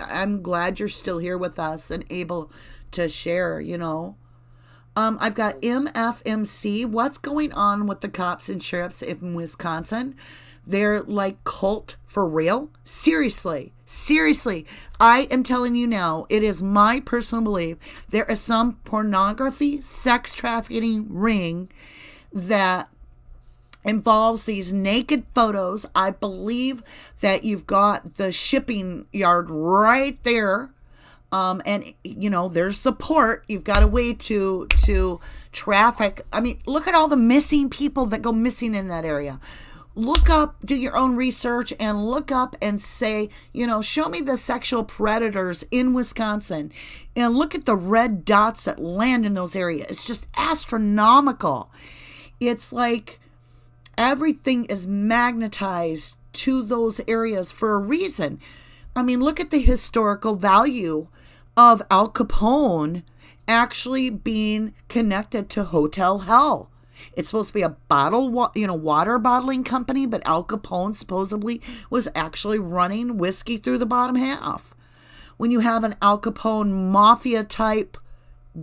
I'm glad you're still here with us and able to share, I've got MFMC. What's going on with the cops and sheriffs in Wisconsin? They're like cult for real? Seriously. I am telling you now, it is my personal belief there is some pornography, sex trafficking ring that involves these naked photos. I believe that you've got the shipping yard right there. And there's the port. You've got a way to traffic. I mean, look at all the missing people that go missing in that area. Look up, do your own research and look up and say, show me the sexual predators in Wisconsin, and look at the red dots that land in those areas. It's just astronomical. It's like everything is magnetized to those areas for a reason. I mean, look at the historical value of Al Capone actually being connected to Hotel Hell. It's supposed to be a water bottling company, but Al Capone supposedly was actually running whiskey through the bottom half. When you have an Al Capone mafia type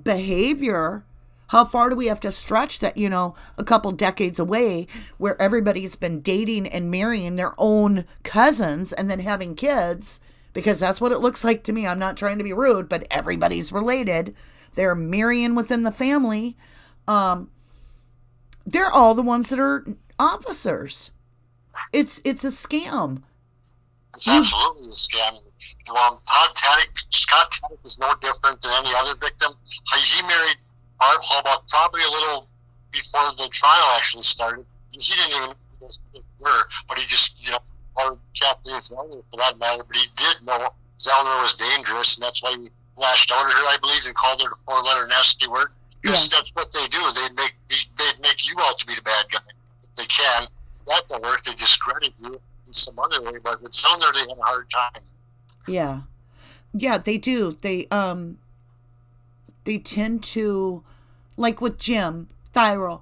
behavior, how far do we have to stretch that, a couple decades away, where everybody's been dating and marrying their own cousins and then having kids, because that's what it looks like to me. I'm not trying to be rude, but everybody's related. They're marrying within the family. They're all the ones that are officers. It's a scam. It's absolutely a scam. Scott Taddick is no different than any other victim. He married Barb Hallbuck probably a little before the trial actually started. He didn't even know her, but he just, or Kathleen Zellner for that matter, but he did know Zellner was dangerous, and that's why he lashed out at her, I believe, and called her the 4-letter nasty word. Because that's what they do. They'd make you out to be the bad guy if they can. That don't work. They discredit you in some other way. But with Zellner, they had a hard time. Yeah, they do. They tend to, like with Jim Thyral.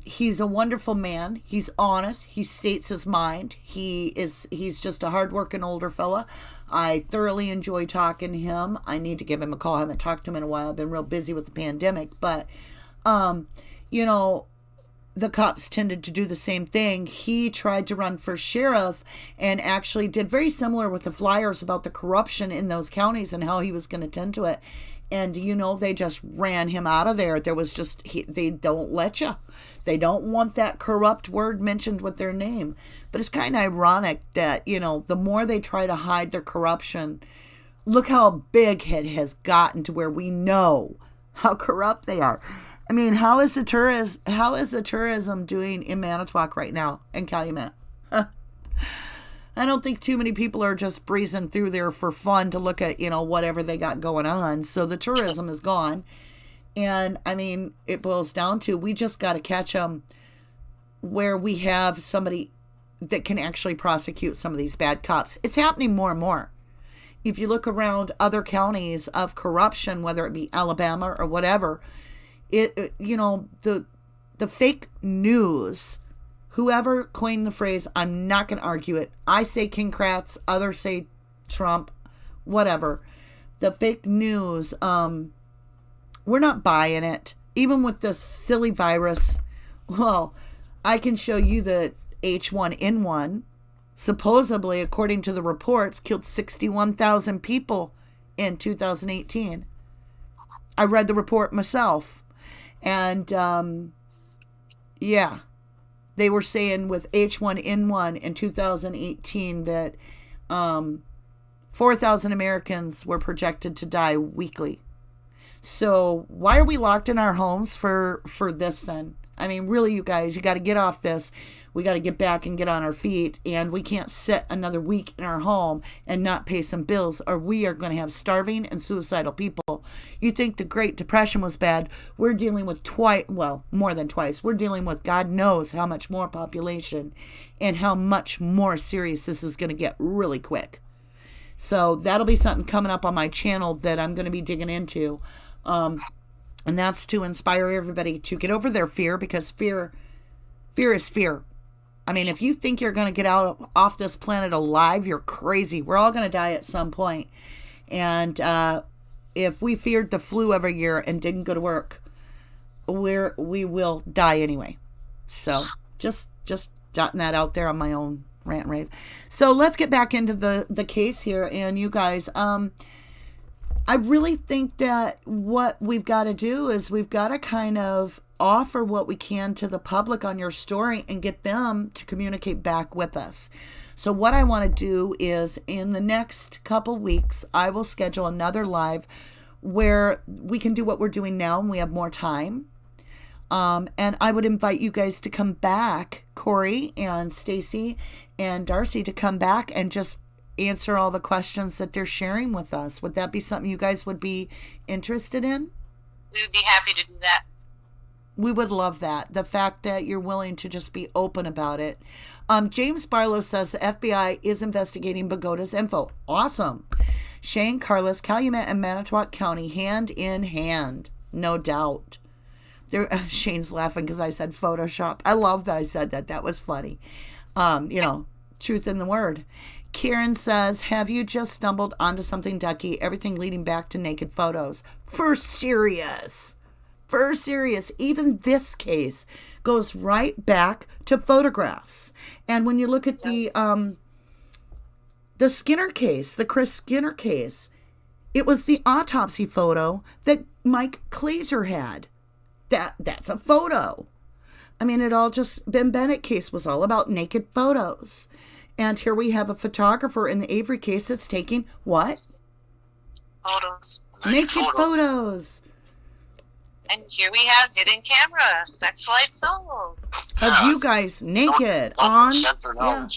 He's a wonderful man. He's honest. He states his mind. He's just a hardworking older fella. I thoroughly enjoy talking to him. I need to give him a call. I haven't talked to him in a while. I've been real busy with the pandemic. But, the cops tended to do the same thing. He tried to run for sheriff and actually did very similar with the flyers about the corruption in those counties and how he was going to tend to it. And, they just ran him out of there. There was just, they don't let you. They don't want that corrupt word mentioned with their name. But it's kind of ironic that, the more they try to hide their corruption, look how big it has gotten to where we know how corrupt they are. I mean, how is the tourism doing in Manitowoc right now in Calumet? I don't think too many people are just breezing through there for fun to look at, whatever they got going on. So the tourism is gone. And, I mean, it boils down to we just got to catch them where we have somebody that can actually prosecute some of these bad cops. It's happening more and more. If you look around other counties of corruption, whether it be Alabama or whatever, the fake news, whoever coined the phrase, I'm not going to argue it. I say Kincrats, others say Trump, whatever. The fake news, we're not buying it. Even with this silly virus, well, I can show you that H1N1, supposedly, according to the reports, killed 61,000 people in 2018. I read the report myself. And, they were saying with H1N1 in 2018 that 4,000 Americans were projected to die weekly. So why are we locked in our homes for this then? I mean, really, you guys, you got to get off this. We got to get back and get on our feet, and we can't sit another week in our home and not pay some bills, or we are going to have starving and suicidal people. You think the Great Depression was bad? We're dealing with more than twice. We're dealing with God knows how much more population and how much more serious this is going to get really quick. So that'll be something coming up on my channel that I'm going to be digging into. And that's to inspire everybody to get over their fear, because fear is fear. I mean, if you think you're going to get off this planet alive, you're crazy. We're all going to die at some point. And if we feared the flu every year and didn't go to work, we will die anyway. So just jotting that out there on my own rant and rave. So let's get back into the case here. And you guys, I really think that what we've got to do is we've got to kind of offer what we can to the public on your story and get them to communicate back with us. So what I want to do is in the next couple weeks, I will schedule another live where we can do what we're doing now and we have more time. And I would invite you guys to come back, Corey and Stacy and Dassey, to come back and just answer all the questions that they're sharing with us. Would that be something you guys would be interested in? We would be happy to do that. We would love that. The fact that you're willing to just be open about it. James Barlow says the FBI is investigating Bogota's info. Awesome. Shane Carlos, Calumet and Manitowoc County, hand in hand. No doubt. There, Shane's laughing because I said Photoshop. I love that I said that. That was funny. Truth in the word. Kieran says, have you just stumbled onto something, Ducky? Everything leading back to naked photos. For serious. Even this case goes right back to photographs. And when you look at the Skinner case, the Chris Skinner case, it was the autopsy photo that Mike Klaser had. That's a photo. I mean, it all just, Ben Bennett case was all about naked photos. And here we have a photographer in the Avery case that's taking what? Photos. Naked photos. And here we have hidden camera, sex life solo. Of you guys naked on. Yeah.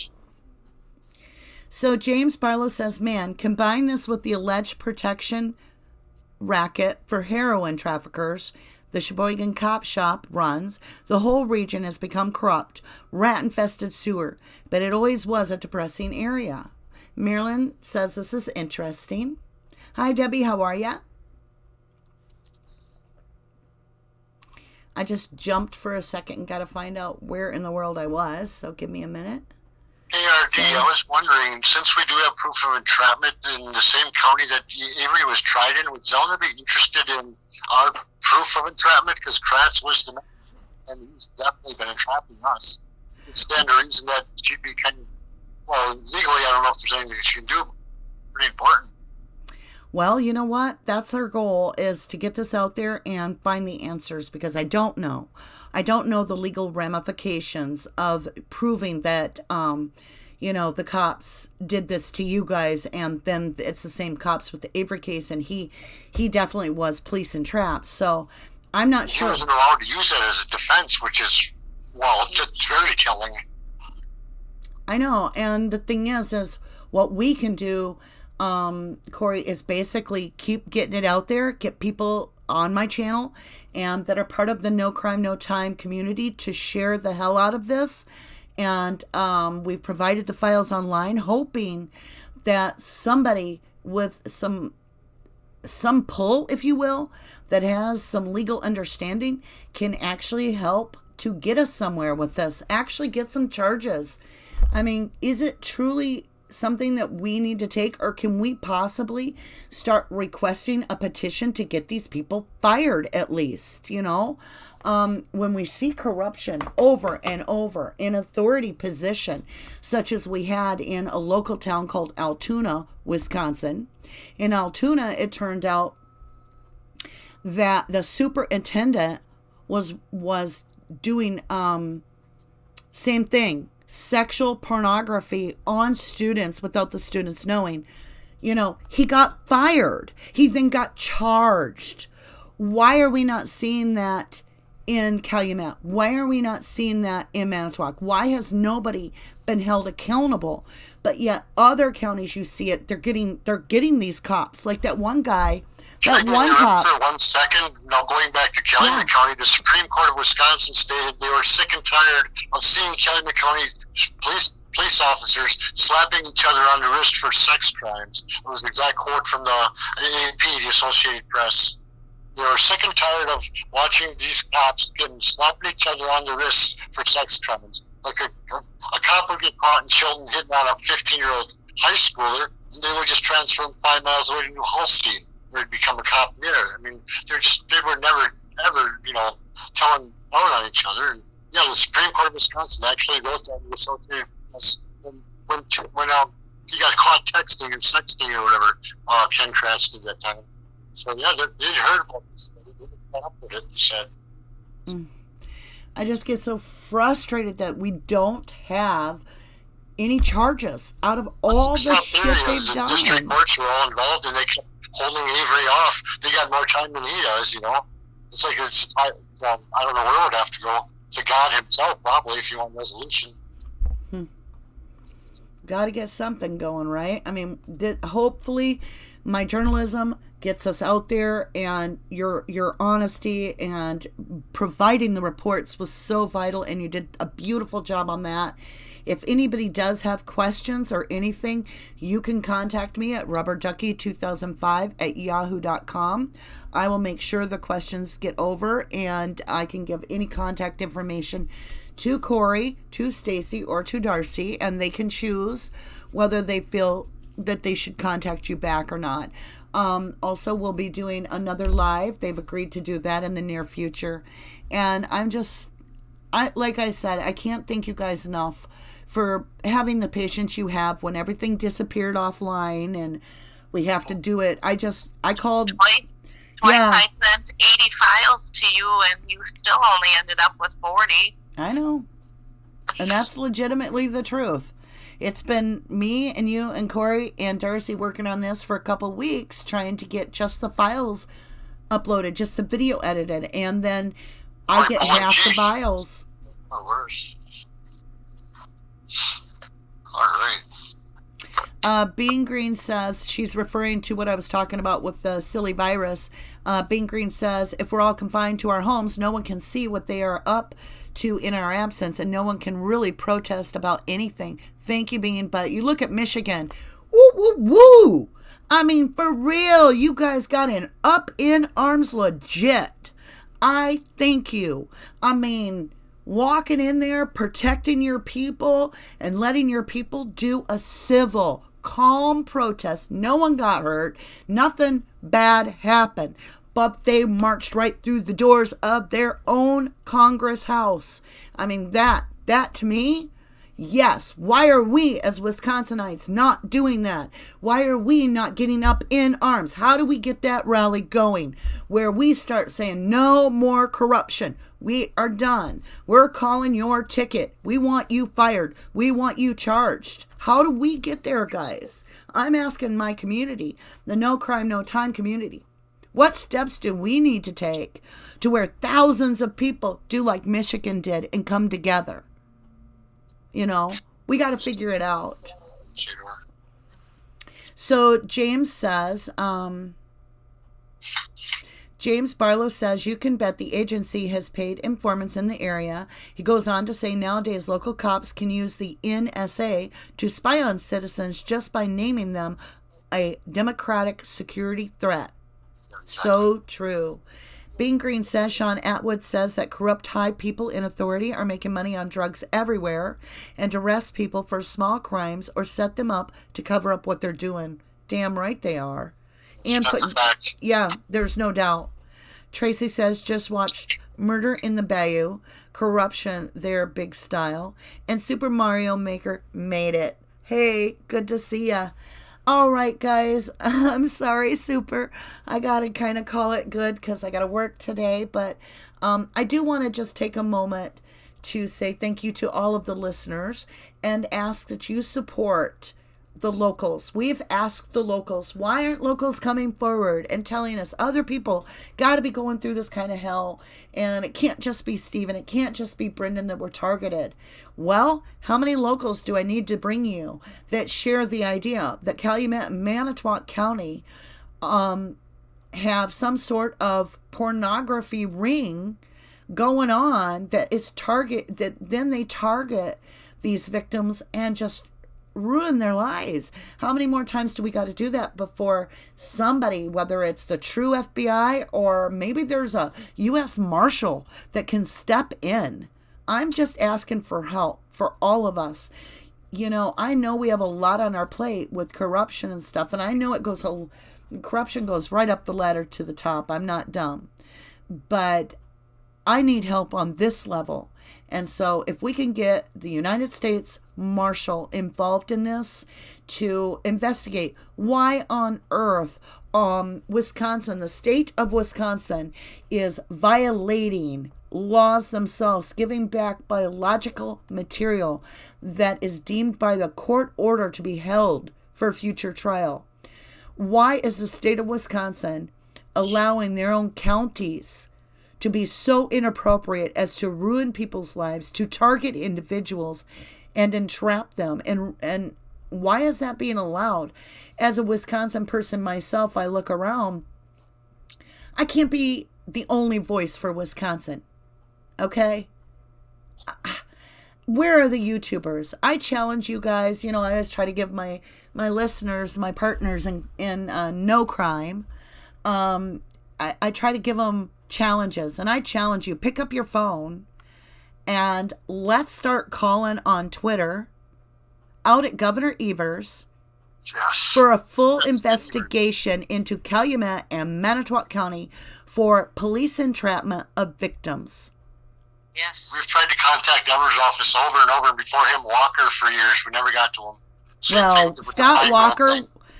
So James Barlow says, man, combine this with the alleged protection racket for heroin traffickers the Sheboygan Cop Shop runs, the whole region has become corrupt, rat-infested sewer, but it always was a depressing area. Marilyn says this is interesting. Hi, Debbie, how are ya? I just jumped for a second and got to find out where in the world I was, so give me a minute. ARD, I was wondering, since we do have proof of entrapment in the same county that Avery was tried in, would Zellner be interested in our proof of entrapment? Because Kratz was the man, and he's definitely been entrapping us. It stand to reason that she'd be kind of, well, legally, I don't know if there's anything that she can do. Pretty important. Well, you know what? That's our goal, is to get this out there and find the answers, because I don't know. I don't know the legal ramifications of proving that, the cops did this to you guys, and then it's the same cops with the Avery case, and he definitely was police entrapped. So I'm not sure. He wasn't allowed to use that as a defense, which is, well, it's very telling. I know, and the thing is what we can do, Corey, is basically keep getting it out there, get people on my channel and that are part of the No Crime, No Time community to share the hell out of this. And we've provided the files online, hoping that somebody with some pull, if you will, that has some legal understanding can actually help to get us somewhere with this, actually get some charges. I mean, is it truly something that we need to take, or can we possibly start requesting a petition to get these people fired at least? When we see corruption over and over in authority position, such as we had in a local town called Altoona, Wisconsin. In Altoona, it turned out that the superintendent was doing same thing, sexual pornography on students without the students knowing. He got fired. He then got charged. Why are we not seeing that in Calumet? Why are we not seeing that in Manitowoc? Why has nobody been held accountable? But yet other counties, you see it, they're getting these cops. Like that one guy, Can I interrupt for 1 second? Now, going back to Calumet County, the Supreme Court of Wisconsin stated they were sick and tired of seeing Calumet County police officers slapping each other on the wrist for sex crimes. It was an exact quote from the AP, the Associated Press. They were sick and tired of watching these cops slapping each other on the wrist for sex crimes. Like a cop would get caught in Chilton hitting on a 15-year-old high schooler, and they would just transfer him 5 miles away to New Holstein, where he'd become a cop there. I mean, they were never, ever, telling on each other. And, yeah, the Supreme Court of Wisconsin actually wrote that in the Associated Press when he got caught texting or sexting or whatever Ken Kratz did that time. So, yeah, they'd heard about this. They didn't come up with it, he said. I just get so frustrated that we don't have any charges out of all the shit they've done. The district courts were all involved, and they kept holding Avery off. They got more time than he does, It's like I don't know where it would have to go. To God himself, probably, if you want resolution. Got to get something going, right? I mean, hopefully my journalism gets us out there, and your honesty and providing the reports was so vital, and you did a beautiful job on that. If anybody does have questions or anything, you can contact me at rubberducky2005@yahoo.com. I will make sure the questions get over, and I can give any contact information to Corey, to Stacy, or to Dassey, and they can choose whether they feel that they should contact you back or not. Also, we'll be doing another live. They've agreed to do that in the near future. And like I said, I can't thank you guys enough for having the patience you have when everything disappeared offline and we have to do it. I called. I sent 80 files to you, and you still only ended up with 40. I know. And that's legitimately the truth. It's been me and you and Corey and Dassey working on this for a couple weeks, trying to get just the files uploaded, just the video edited, and then I get half the files. Or worse. All right. Being Green says, she's referring to what I was talking about with the silly virus. Being Green says, if we're all confined to our homes, no one can see what they are up to in our absence, and no one can really protest about anything. Thank you, Bean. But you look at Michigan. Woo, woo, woo. I mean, for real, you guys got an up in arms legit. I thank you. I mean, walking in there, protecting your people, and letting your people do a civil, calm protest. No one got hurt. Nothing bad happened. But they marched right through the doors of their own Congress house. I mean, that to me, yes. Why are we as Wisconsinites not doing that? Why are we not getting up in arms? How do we get that rally going where we start saying no more corruption? We are done. We're calling your ticket. We want you fired. We want you charged. How do we get there, guys? I'm asking my community, the No Crime, No Time community. What steps do we need to take to where thousands of people do like Michigan did and come together? You know, we got to figure it out. So James says, James Barlow says, you can bet the agency has paid informants in the area. He goes on to say, nowadays local cops can use the NSA to spy on citizens just by naming them a democratic security threat. So true. Being Green says, Sean Atwood says that corrupt high people in authority are making money on drugs everywhere and arrest people for small crimes or set them up to cover up what they're doing. Damn right they are. And That's a fact. Yeah, there's no doubt. Tracy says, just watched Murder in the Bayou, Corruption, their big style, and Super Mario Maker made it. Hey, good to see ya. All right, guys. I'm sorry, Super. I got to kind of call it good because I got to work today. But I do want to just take a moment to say thank you to all of the listeners and ask that you support the locals. We've asked the locals, why aren't locals coming forward and telling us other people got to be going through this kind of hell, and it can't just be Stephen, it can't just be Brendan that we're targeted. Well, how many locals do I need to bring you that share the idea that Calumet and Manitowoc County have some sort of pornography ring going on that is that then they target these victims and just ruin their lives? How many more times do we got to do that before somebody, whether it's the true FBI or maybe there's a U.S. Marshal that can step in? I'm just asking for help for all of us. You know, I know we have a lot on our plate with corruption and stuff, and I know corruption goes right up the ladder to the top. I'm not dumb, but I need help on this level. And so if we can get the United States Marshal involved in this to investigate why on earth Wisconsin, the state of Wisconsin, is violating laws themselves, giving back biological material that is deemed by the court order to be held for future trial. Why is the state of Wisconsin allowing their own counties to be so inappropriate as to ruin people's lives, to target individuals and entrap them? And why is that being allowed? As a Wisconsin person myself, I look around I can't be the only voice for Wisconsin. Okay? Where are the YouTubers? I challenge you guys. You know, I always try to give my listeners, my partners in no crime, I try to give them challenges. And I challenge you, pick up your phone and let's start calling on Twitter out at Governor Evers for a full investigation into Calumet and Manitowoc County for police entrapment of victims. Yes. We've tried to contact Evers' office over and over, and before him, Walker for years. We never got to him. Well,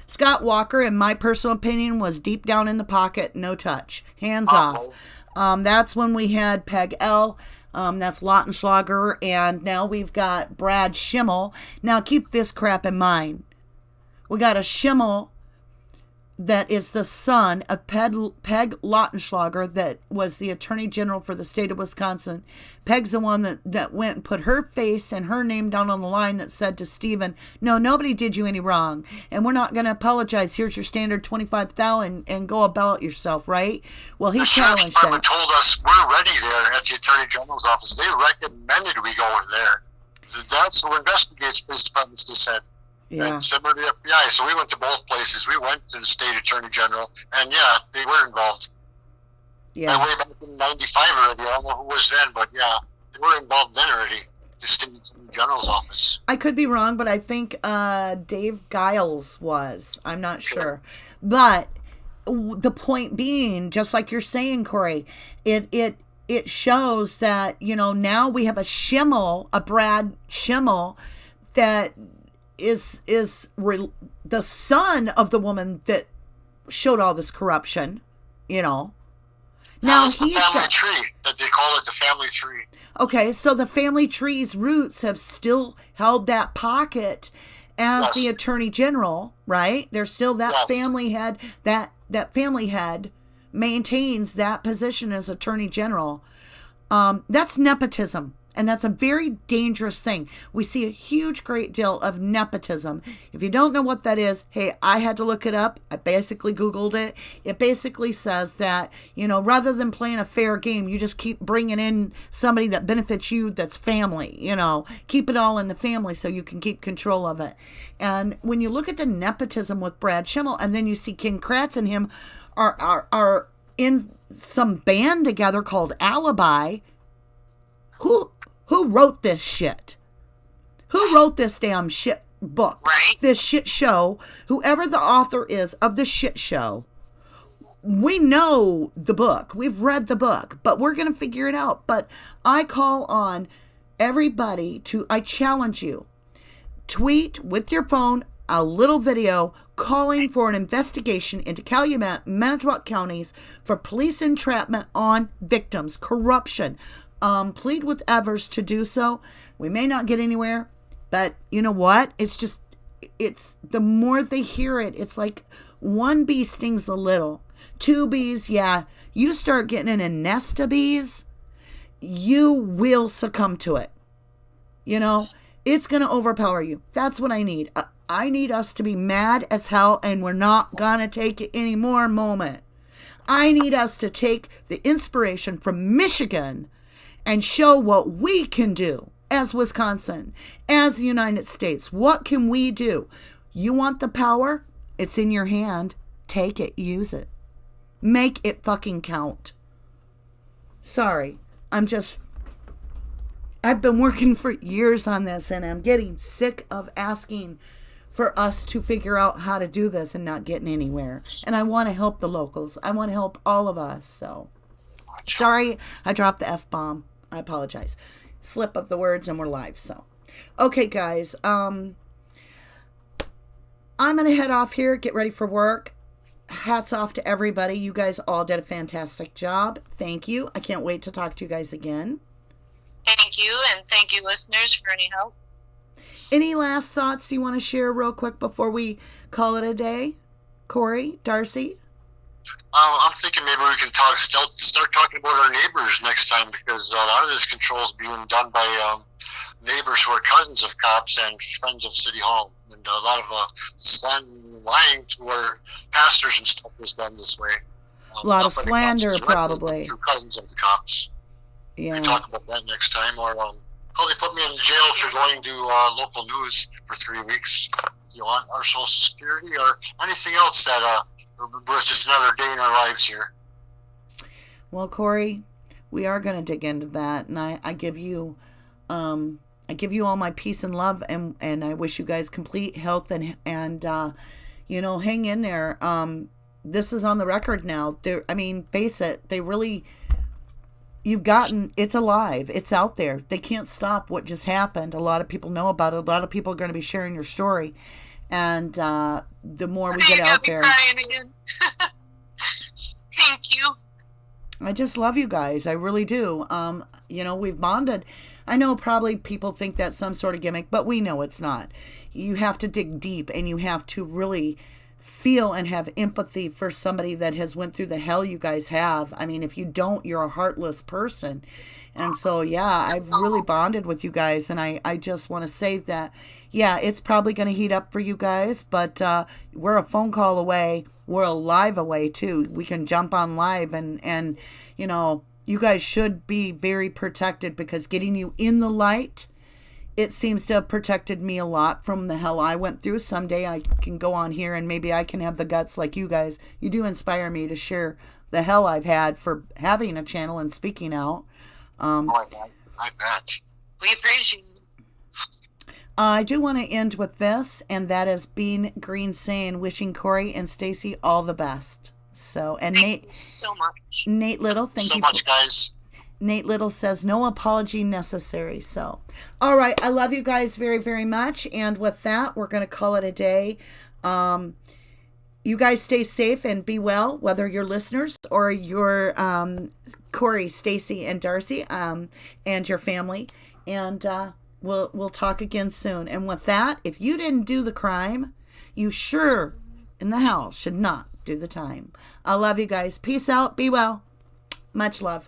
Scott Walker, in my personal opinion, was deep down in the pocket, no touch, hands off. That's when we had Peg L. That's Lautenschlager, and now we've got Brad Schimmel. Now keep this crap in mind. We got a Schimmel that is the son of Peg Lautenschlager, that was the Attorney General for the state of Wisconsin. Peg's the one that went and put her face and her name down on the line that said to Stephen, no, nobody did you any wrong, and we're not going to apologize. Here's your standard $25,000 and go about yourself, right? Well, he challenged that. The told us we're ready there at the Attorney General's office. They recommended we go in there. That's who investigates police departments, they said. Yeah. And similar to the FBI. So we went to both places. We went to the state attorney general, and yeah, they were involved. Yeah. Way back in '95 already. I don't know who was then, but yeah, they were involved then already. The state attorney general's office. I could be wrong, but I think Dave Giles was. I'm not sure. But the point being, just like you're saying, Corey, it shows that, you know, now we have a Brad Schimmel that is the son of the woman that showed all this corruption, you know. Now he's the family tree, that they call it, the family tree. Okay, so the family tree's roots have still held that pocket as the Attorney General, right? There's still that family head, that family head maintains that position as Attorney General. That's nepotism. And that's a very dangerous thing. We see a huge, great deal of nepotism. If you don't know what that is, hey, I had to look it up. I basically Googled it. It basically says that, you know, rather than playing a fair game, you just keep bringing in somebody that benefits you, that's family, you know. Keep it all in the family so you can keep control of it. And when you look at the nepotism with Brad Schimmel, and then you see King Kratz and him are in some band together called Alibi. Who wrote this shit? Who wrote this damn shit book? Right. This shit show? Whoever the author is of the shit show, we know the book. We've read the book, but we're going to figure it out. But I call on everybody I challenge you, tweet with your phone a little video calling for an investigation into Calumet, Manitowoc counties for police entrapment on victims, corruption. Plead with Evers to do so. We may not get anywhere, but you know what? It's the more they hear it, it's like one bee stings a little. Two bees, yeah. You start getting in a nest of bees, you will succumb to it. You know, it's going to overpower you. That's what I need. I need us to be mad as hell, and we're not going to take it anymore moment. I need us to take the inspiration from Michigan and show what we can do as Wisconsin, as the United States. What can we do? You want the power? It's in your hand. Take it. Use it. Make it fucking count. Sorry. I've been working for years on this, and I'm getting sick of asking for us to figure out how to do this and not getting anywhere. And I want to help the locals. I want to help all of us. So, sorry I dropped the F-bomb. I apologize. Slip of the words, and we're live. So, okay, guys. I'm going to head off here, get ready for work. Hats off to everybody. You guys all did a fantastic job. Thank you. I can't wait to talk to you guys again. Thank you, and thank you, listeners, for any help. Any last thoughts you want to share real quick before we call it a day? Corey, Dassey? I'm thinking maybe we can start talking about our neighbors next time, because a lot of this control is being done by neighbors who are cousins of cops and friends of City Hall. And a lot of lying to our pastors and stuff is done this way. A lot of not by the cops slander, directly, but probably. through cousins of the cops. We Yeah. can talk about that next time. Or they put me in jail if you're going to local news for 3 weeks. If you want our Social Security or anything else that was just another day in our lives here. Well, Corey, we are going to dig into that, and I give you all my peace and love, and I wish you guys complete health and hang in there. This is on the record now. Face it, it's alive. It's out there. They can't stop what just happened. A lot of people know about it. A lot of people are going to be sharing your story, and the more we get out there. Crying again. Thank you. I just love you guys. I really do. We've bonded. I know probably people think that's some sort of gimmick, but we know it's not. You have to dig deep, and you have to really feel and have empathy for somebody that has went through the hell you guys have. I mean, if you don't, you're a heartless person. And so, yeah, I've really bonded with you guys, and I just want to say that, yeah, it's probably going to heat up for you guys, but we're a phone call away. We're a live away, too. We can jump on live, and you guys should be very protected, because getting you in the light, it seems to have protected me a lot from the hell I went through. Someday I can go on here and maybe I can have the guts like you guys. You do inspire me to share the hell I've had for having a channel and speaking out. I bet. We appreciate it. I do want to end with this, and that is Bean Green saying, wishing Corey and Stacy all the best. So, and Thank you so much. Nate Little, thank you so much, guys. Nate Little says, no apology necessary. So, all right. I love you guys very, very much. And with that, we're going to call it a day. You guys stay safe and be well, whether you're listeners or you're Corey, Stacy, and Dassey, and your family. And we'll talk again soon. And with that, if you didn't do the crime, you sure in the hell should not do the time. I love you guys. Peace out. Be well. Much love.